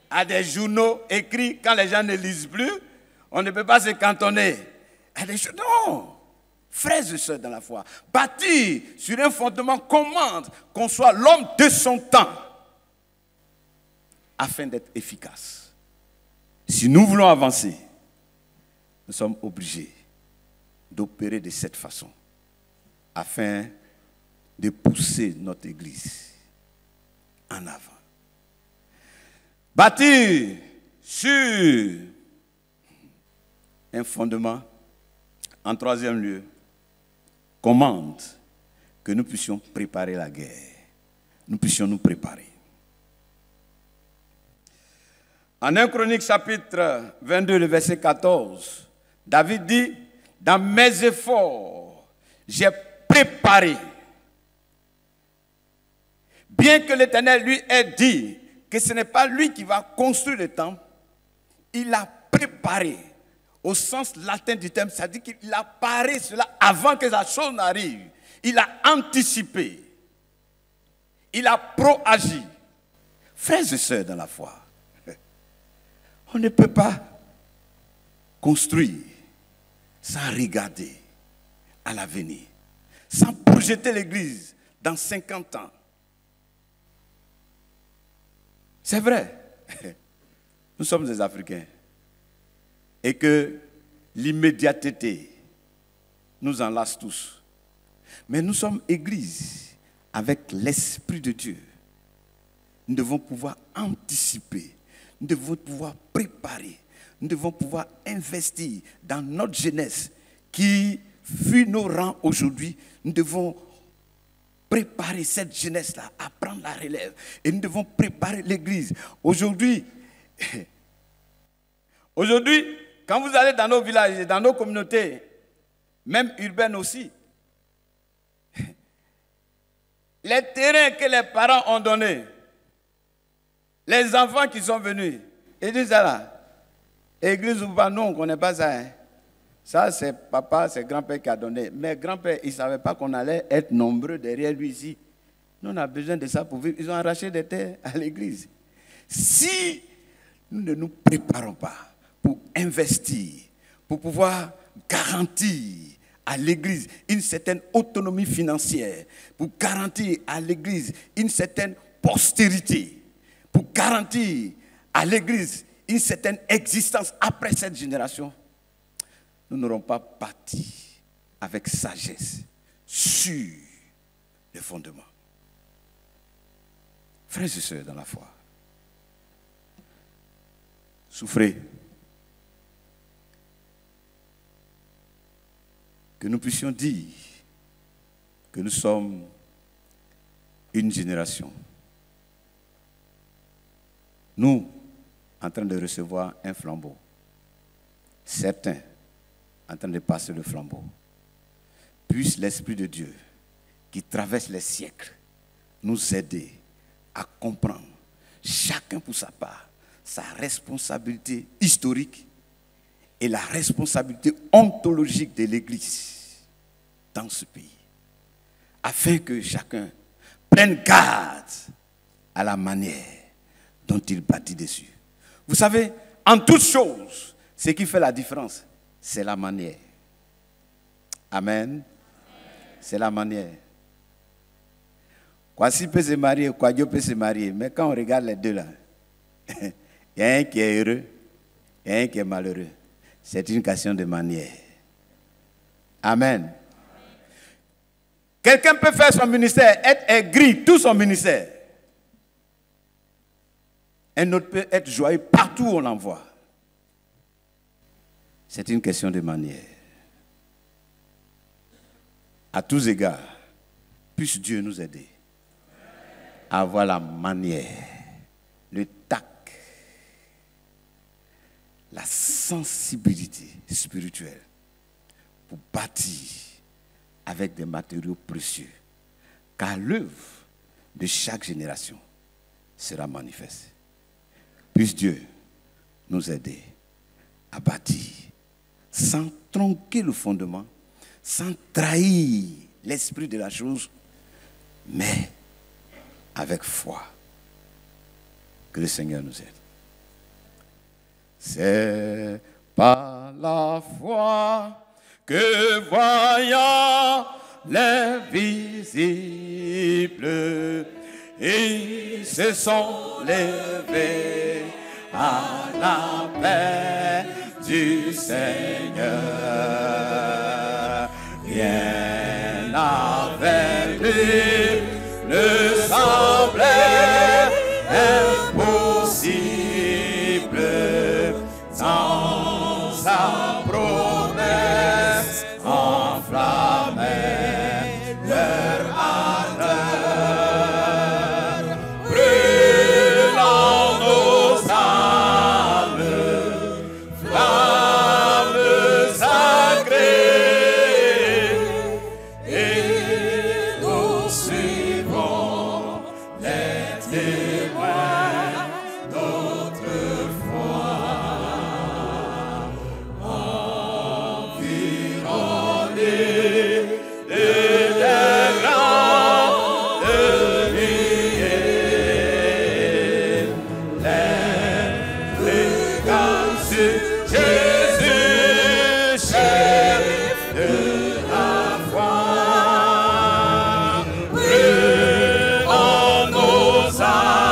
à des journaux écrits quand les gens ne lisent plus. On ne peut pas se cantonner à des choses. Non! Frères et sœurs dans la foi, bâtir sur un fondement commande qu'on soit l'homme de son temps afin d'être efficace. Si nous voulons avancer, nous sommes obligés d'opérer de cette façon afin de pousser notre Église en avant. Bâtir sur un fondement, en troisième lieu, commande que nous puissions préparer la guerre. Nous puissions nous préparer. En 1 Chronique chapitre 22, le verset 14, David dit, « Dans mes efforts, j'ai préparé. Bien que l'Éternel lui ait dit que ce n'est pas lui qui va construire le temple, il a préparé. » Au sens latin du terme, ça dit qu'il a paré cela avant que la chose n'arrive. Il a anticipé. Il a proagi. Frères et sœurs dans la foi, on ne peut pas construire sans regarder à l'avenir, sans projeter l'Église dans 50 ans. C'est vrai. Nous sommes des Africains. Et que l'immédiateté nous enlace tous. Mais nous sommes Église avec l'Esprit de Dieu. Nous devons pouvoir anticiper. Nous devons pouvoir préparer. Nous devons pouvoir investir dans notre jeunesse qui fuit nos rangs aujourd'hui. Nous devons préparer cette jeunesse-là à prendre la relève. Et nous devons préparer l'Église. Aujourd'hui, quand vous allez dans nos villages et dans nos communautés, même urbaines aussi, les terrains que les parents ont donnés, les enfants qui sont venus, ils disent ça là, église ou pas, nous on ne connaît pas ça. Hein. Ça c'est papa, c'est grand-père qui a donné. Mais grand-père, il ne savait pas qu'on allait être nombreux derrière lui ici. Nous on a besoin de ça pour vivre. Ils ont arraché des terres à l'église. Si nous ne nous préparons pas pour investir, pour pouvoir garantir à l'Église une certaine autonomie financière, pour garantir à l'Église une certaine postérité, pour garantir à l'Église une certaine existence après cette génération, nous n'aurons pas bâti avec sagesse sur les fondements. Frères et sœurs dans la foi, souffrez. Que nous puissions dire que nous sommes une génération. Nous, en train de recevoir un flambeau. Certains, en train de passer le flambeau. Puisse l'Esprit de Dieu, qui traverse les siècles, nous aider à comprendre, chacun pour sa part, sa responsabilité historique et la responsabilité ontologique de l'Église dans ce pays, afin que chacun prenne garde à la manière dont il bâtit dessus. Vous savez, en toutes choses, ce qui fait la différence, c'est la manière. Amen. C'est la manière. Kwasi peut se marier, Kwadjo peut se marier, mais quand on regarde les deux là, il y a un qui est heureux, il y a un qui est malheureux. C'est une question de manière. Amen. Quelqu'un peut faire son ministère, être aigri, tout son ministère. Un autre peut être joyeux partout où on l'envoie. C'est une question de manière. À tous égards, puisse Dieu nous aider à avoir la manière, le tact, la sensibilité spirituelle pour bâtir avec des matériaux précieux, car l'œuvre de chaque génération sera manifeste. Puisse Dieu nous aider à bâtir sans tronquer le fondement, sans trahir l'esprit de la chose, mais avec foi. Que le Seigneur nous aide. C'est par la foi que voyant l'invisible, ils se sont levés à la paix du Seigneur. Rien n'avait pu ne semblait impossible sans sa promesse enflammait leur ardeur, brûlant nos âmes, flammes sacrées, et nous suivons les témoins notre foi. Environnés de la grande nuée, les regards sur Jésus, chef de la foi, brûlant nos âmes.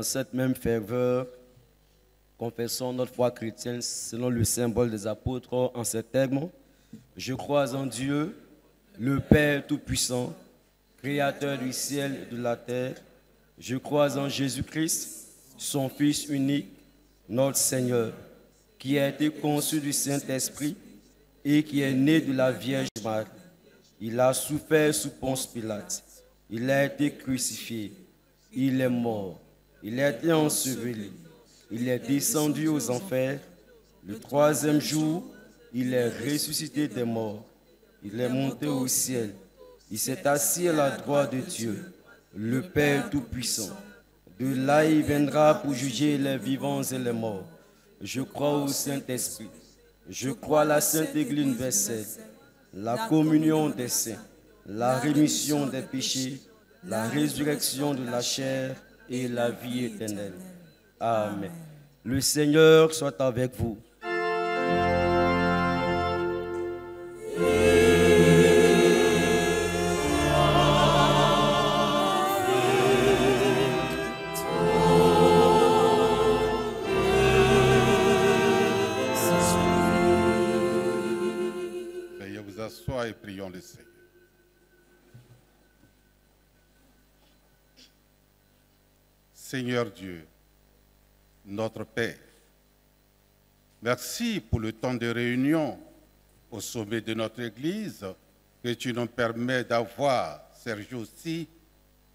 dans cette même ferveur, confessons notre foi chrétienne selon le symbole des apôtres en ces termes. Je crois en Dieu, le Père Tout-Puissant, Créateur du ciel et de la terre. Je crois en Jésus-Christ, son Fils unique, notre Seigneur, qui a été conçu du Saint-Esprit et qui est né de la Vierge Marie. Il a souffert sous Ponce Pilate. Il a été crucifié. Il est mort. Il a été enseveli. Il est descendu aux enfers. Le troisième jour, il est ressuscité des morts. Il est monté au ciel. Il s'est assis à la droite de Dieu, le Père Tout-Puissant. De là, il viendra pour juger les vivants et les morts. Je crois au Saint-Esprit. Je crois à la Sainte Église universelle, la communion des saints, la rémission des péchés, la résurrection de la chair et la vie éternelle. Amen. Le Seigneur soit avec vous. Et prions le Seigneur. Seigneur Dieu, notre Père, merci pour le temps de réunion au sommet de notre Église que tu nous permets d'avoir ces jours-ci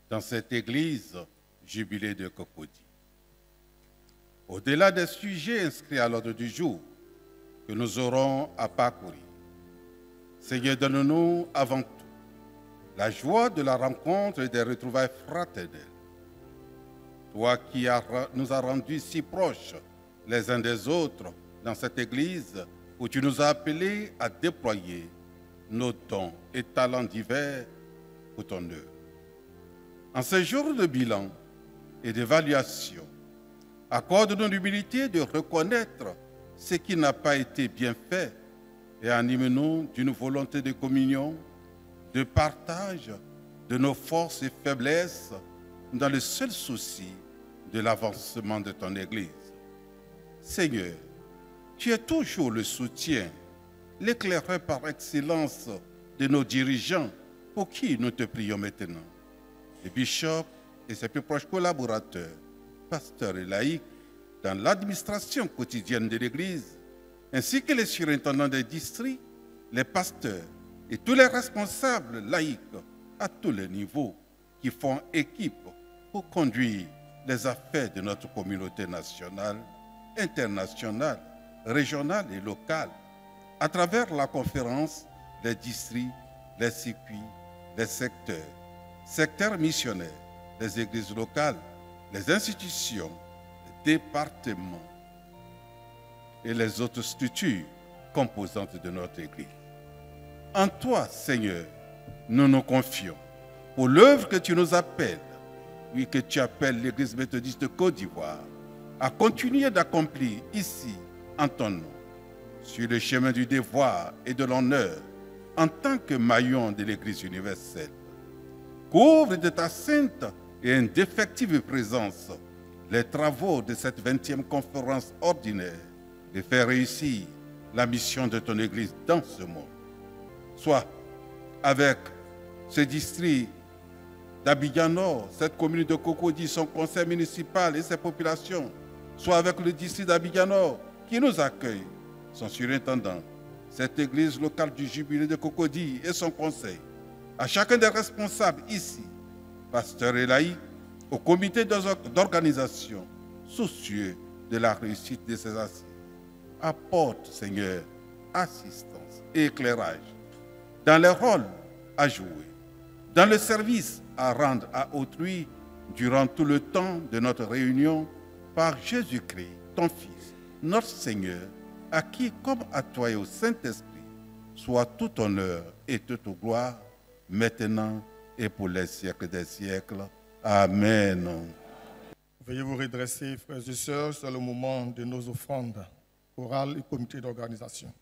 dans cette Église jubilée de Cocody. Au-delà des sujets inscrits à l'ordre du jour que nous aurons à parcourir, Seigneur, donne-nous avant tout la joie de la rencontre et des retrouvailles fraternelles. Toi qui nous as rendus si proches les uns des autres dans cette Église où tu nous as appelés à déployer nos dons et talents divers pour ton œuvre. En ce jour de bilan et d'évaluation, accorde-nous l'humilité de reconnaître ce qui n'a pas été bien fait et anime-nous d'une volonté de communion, de partage de nos forces et faiblesses dans le seul souci de l'avancement de ton Église. Seigneur, tu es toujours le soutien, l'éclaireur par excellence de nos dirigeants pour qui nous te prions maintenant. Les bishops et ses plus proches collaborateurs, pasteurs et laïcs, dans l'administration quotidienne de l'Église, ainsi que les surintendants des districts, les pasteurs et tous les responsables laïcs à tous les niveaux qui font équipe pour conduire les affaires de notre communauté nationale, internationale, régionale et locale, à travers la conférence, les districts, les circuits, les secteurs missionnaires, les églises locales, les institutions, les départements et les autres structures composantes de notre Église. En toi, Seigneur, nous nous confions pour l'œuvre que tu nous appelles, oui, que tu appelles l'Église méthodiste de Côte d'Ivoire, à continuer d'accomplir ici, en ton nom, sur le chemin du devoir et de l'honneur, en tant que maillon de l'Église universelle. Couvre de ta sainte et indéfectible présence les travaux de cette 20e conférence ordinaire et faire réussir la mission de ton Église dans ce monde. Soit avec ce district d'Abidjan Nord, cette commune de Cocody, son conseil municipal et ses populations, soit avec le district d'Abidjan Nord qui nous accueille, son surintendant, cette église locale du Jubilé de Cocody et son conseil, à chacun des responsables ici, pasteurs et laïcs, au comité d'organisation, soucieux de la réussite de ces assises. Apporte, Seigneur, assistance et éclairage dans les rôles à jouer, dans le service à rendre à autrui durant tout le temps de notre réunion par Jésus-Christ, ton Fils, notre Seigneur, à qui, comme à toi et au Saint-Esprit, soit tout honneur et toute gloire, maintenant et pour les siècles des siècles. Amen. Veuillez vous redresser, frères et sœurs, c'est le moment de nos offrandes, chorales et comité d'organisation.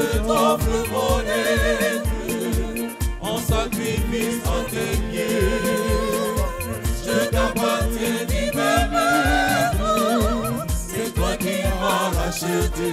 je t'offre mon être en sacrifice en tes pieds. Je t'appartiens même, c'est toi qui m'as racheté.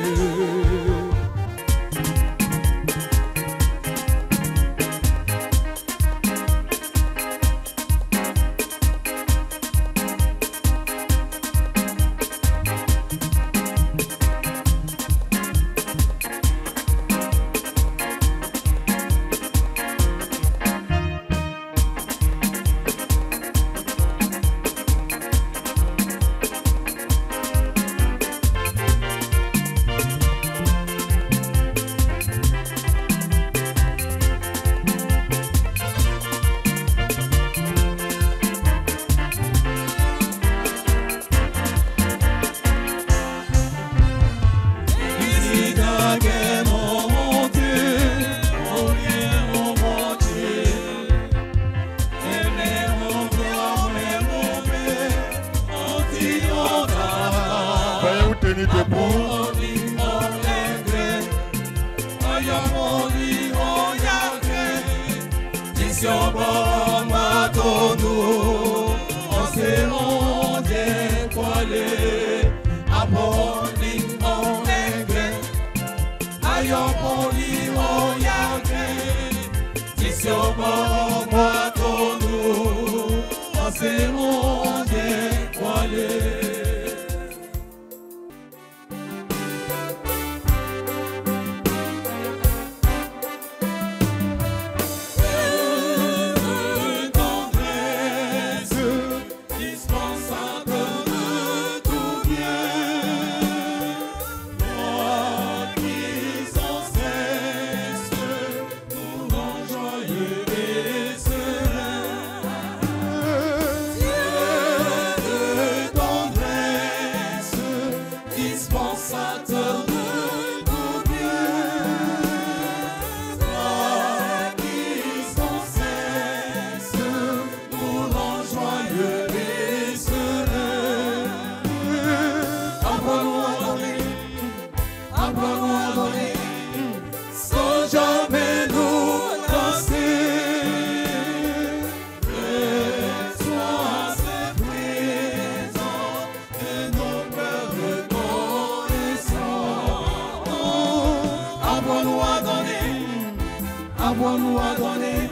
Apprends-nous à donner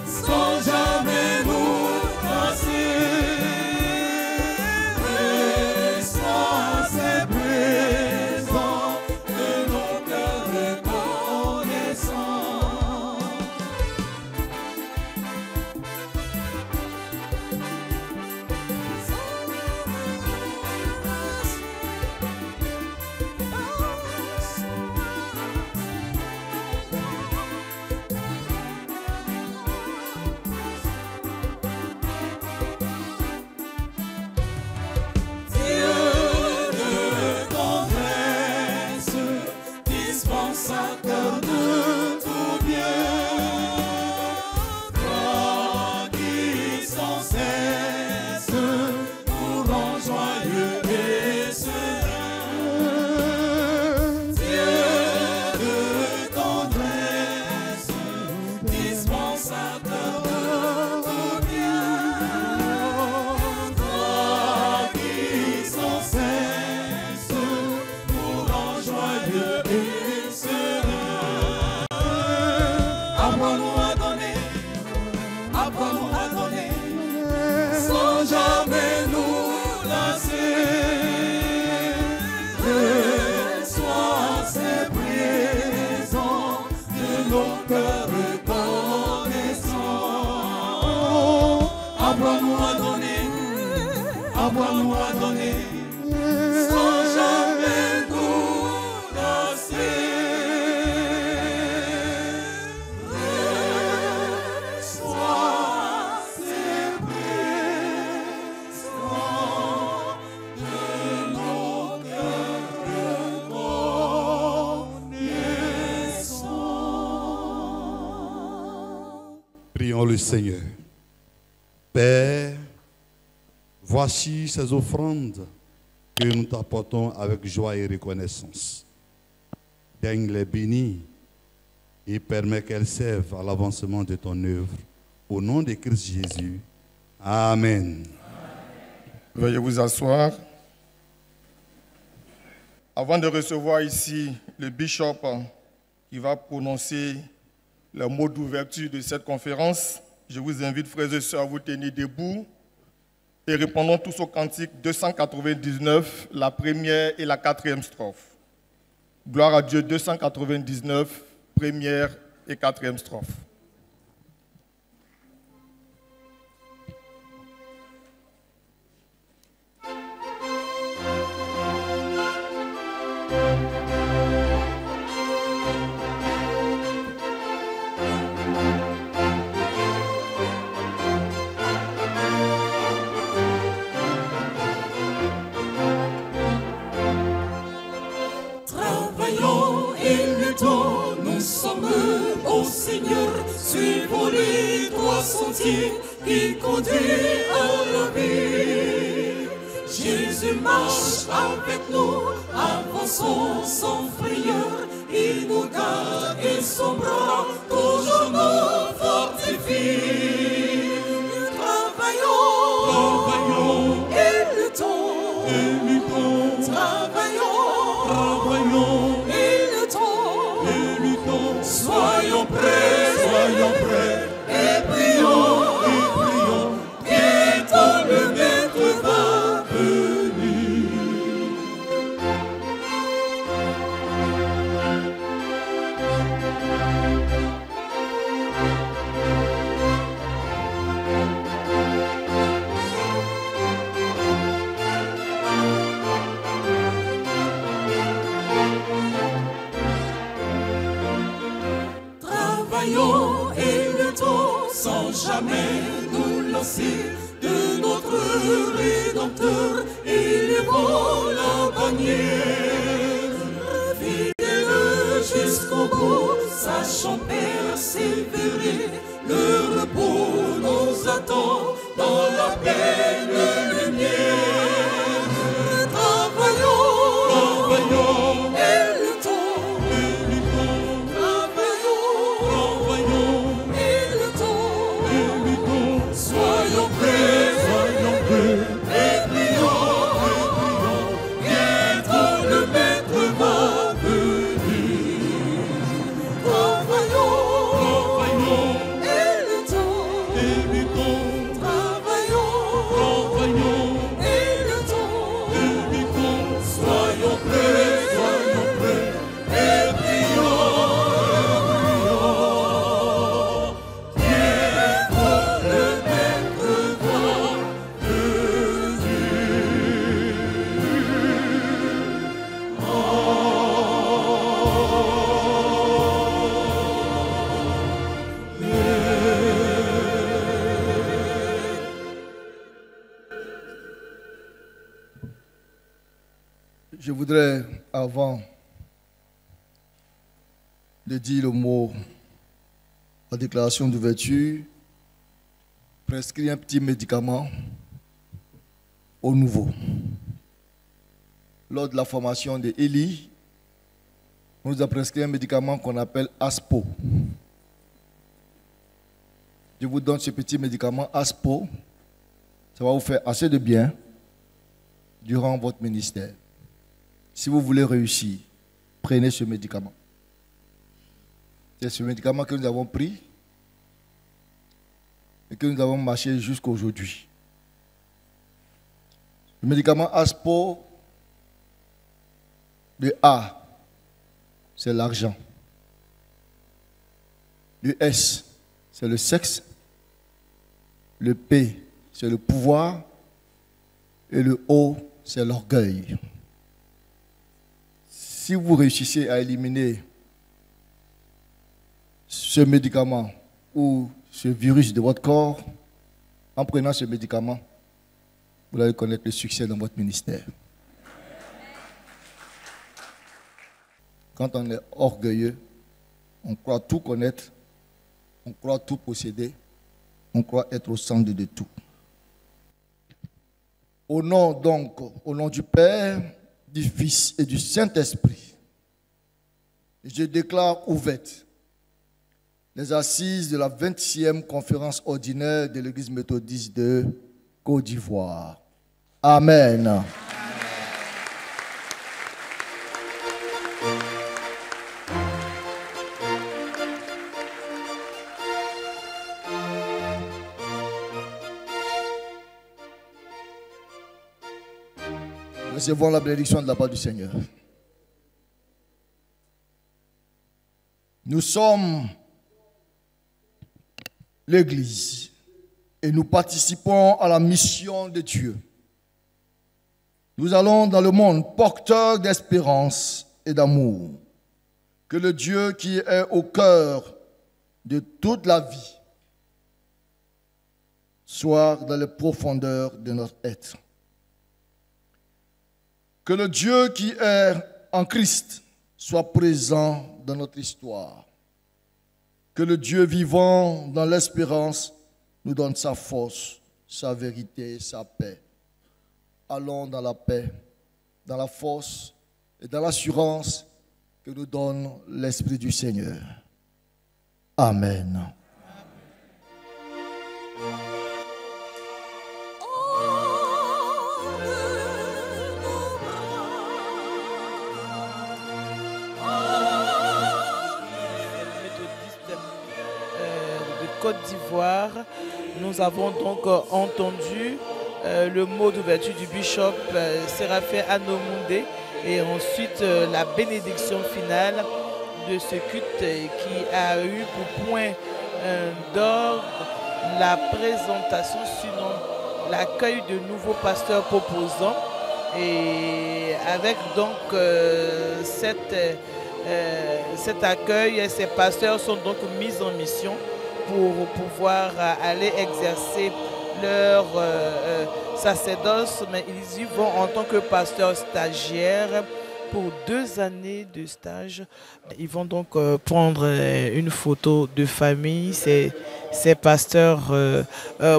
sans jamais nous lasser. Sois assez présent de nos cœurs reconnaissants. Dispensateur de tout bien, toi qui sans cesse nous rends joyeux et sereins. Dieu de tendresse, dispensateur de tout bien, toi qui sans cesse nous rends joyeux et sereins. Apprends-nous à donner, apprends-nous à donner, sans jamais nous lasser. Sois assez présent de nos cœurs reconnaissants. Apprends-nous à donner, apprends-nous à donner, sans jamais nous lasser. Prions le Seigneur. Père, voici ces offrandes que nous t'apportons avec joie et reconnaissance. daigne les bénir et permet qu'elles servent à l'avancement de ton œuvre. Au nom de Christ Jésus. Amen. Veuillez vous asseoir. Avant de recevoir ici le bishop qui va prononcer le mot d'ouverture de cette conférence, je vous invite, frères et sœurs, à vous tenir debout et répondons tous au cantique 299, la première et la quatrième strophe. Gloire à Dieu, 299, première et quatrième strophe. Seigneur, suivons les trois sentiers qui conduisent à la vie. Jésus marche avec nous, avançons sans frayeur. Il nous garde et son bras toujours nous fortifie. Travaillons, et luttons, travaillons, et luttons, soyons prêts, et prions, bientôt le Maître va venir. Travaillons et luttons sans jamais nous lasser de notre Rédempteur, élevons la bannière. Fidèles jusqu'au bout, sachant persévérer, le repos nous attend dans la pleine lumière. Travaillons et luttons, soyons prêts, et prions, bientôt le Maître va venir. Travaillons, et luttons, travaillons, et luttons, soyons prêts, et prions, bientôt le Maître va Je voudrais, avant de dire le mot, la déclaration d'ouverture, prescrire un petit médicament au nouveau. Lors de la formation de Élie, on nous a prescrit un médicament qu'on appelle Aspo. Je vous donne ce petit médicament Aspo. Ça va vous faire assez de bien durant votre ministère. Si vous voulez réussir, prenez ce médicament. C'est ce médicament que nous avons pris et que nous avons marché jusqu'à aujourd'hui. Le médicament Aspo, le A, c'est l'argent. Le S, c'est le sexe. Le P, c'est le pouvoir. Et le O, c'est l'orgueil. Si vous réussissez à éliminer ce médicament ou ce virus de votre corps, en prenant ce médicament, vous allez connaître le succès dans votre ministère. Quand on est orgueilleux, on croit tout connaître, on croit tout posséder, on croit être au centre de tout. Au nom donc, au nom du Père, du Fils et du Saint-Esprit, Je déclare ouverte les assises de la 20e conférence ordinaire de l'Église méthodiste de Côte d'Ivoire. Amen. Recevons la bénédiction de la part du Seigneur. Nous sommes l'Église et nous participons à la mission de Dieu. Nous allons dans le monde porteurs d'espérance et d'amour. Que le Dieu qui est au cœur de toute la vie soit dans les profondeurs de notre être. Que le Dieu qui est en Christ soit présent dans notre histoire. Que le Dieu vivant dans l'espérance nous donne sa force, sa vérité, sa paix. Allons dans la paix, dans la force et dans l'assurance que nous donne l'Esprit du Seigneur. Amen. Côte d'Ivoire, nous avons donc entendu le mot d'ouverture du bishop Séraphin Anomoundé et ensuite la bénédiction finale de ce culte qui a eu pour point d'orgue la présentation, sinon l'accueil de nouveaux pasteurs proposants, et avec donc cet accueil, ces pasteurs sont donc mis en mission pour pouvoir aller exercer leur sacerdoce, mais ils y vont en tant que pasteurs stagiaires pour 2 années de stage. Ils vont donc prendre une photo de famille, ces pasteurs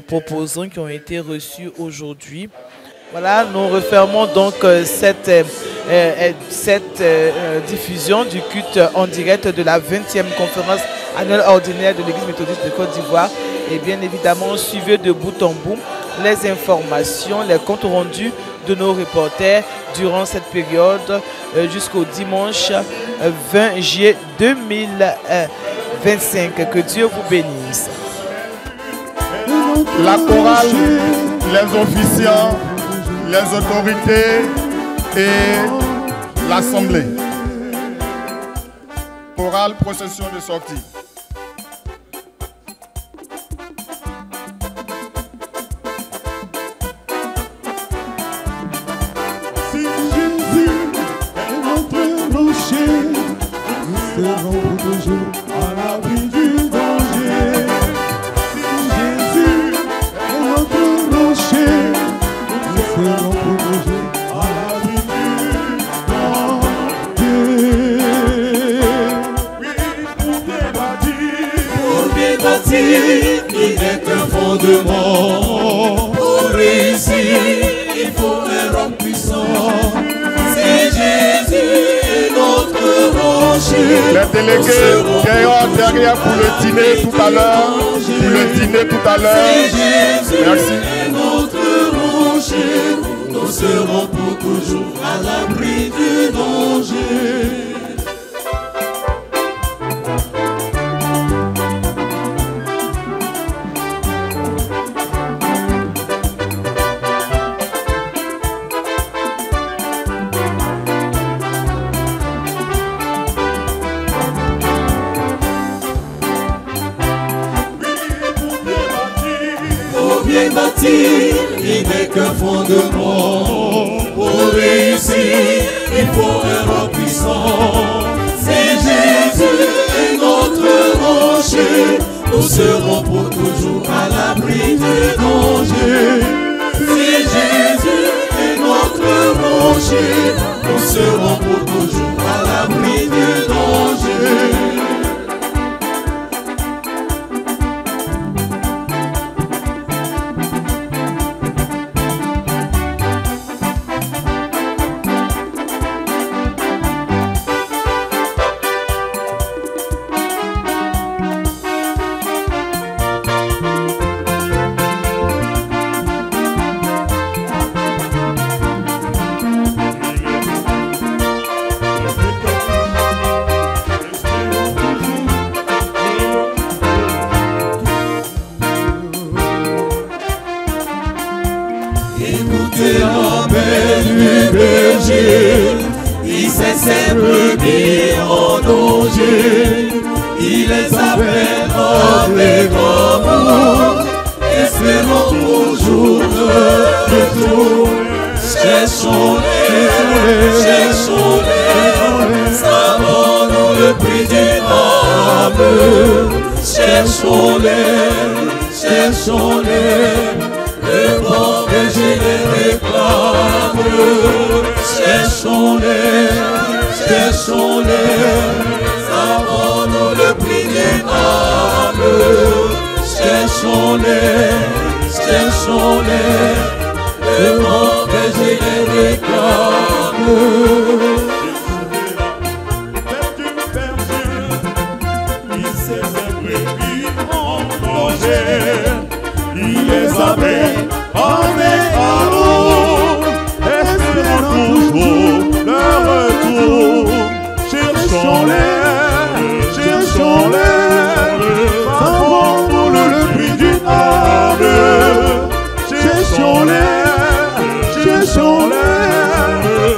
proposants qui ont été reçus aujourd'hui. Voilà, nous refermons donc cette diffusion du culte en direct de la 20e conférence annuelle ordinaire de l'Église méthodiste de Côte d'Ivoire. Et bien évidemment, suivez de bout en bout les informations, les comptes rendus de nos reporters durant cette période jusqu'au dimanche 20 juillet 2025. Que Dieu vous bénisse. La chorale, les officiants, les autorités et l'assemblée. Chorale, procession de sortie. Si Jésus est notre rocher, nous serons protégés à l'abri du danger. Si Jésus est notre rocher, nous serons protégés à l'abri du danger. Oui, pour bien bâtir, il n'est qu'un fondement. Pour réussir, il faut un roc puissant. C'est Jésus notre rocher. Les délégués derrière pour le dîner tout à l'heure. Pour le dîner tout à l'heure. Merci. Notre rocher, nous serons pour toujours à l'abri du danger. Il n'est qu'un fondement. Pour réussir, il faut un roc puissant. C'est Jésus est notre rocher. Nous serons pour toujours à l'abri du danger. Si Jésus est notre rocher, nous serons pour toujours à l'abri du danger. il les appelle avec amour. Espérons toujours le retour. Cherchons-les, savons-nous le prix d'une âme. Cherchons-les, le bon berger les réclame. Cherchons-les, savons-nous le prix d'une âme. Cherchons-les, le bon berger les réclame. Il les avait emmenés à l'eau, espérons toujours leur retour. Cherchons-les, savons-nous le prix d'une âme. Cherchons-les,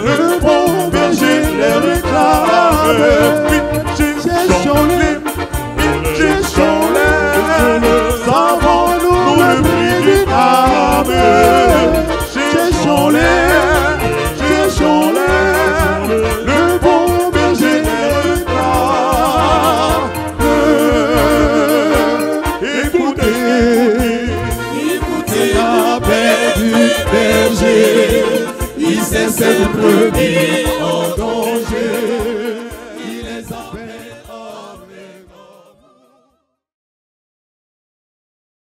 le bon berger les réclame.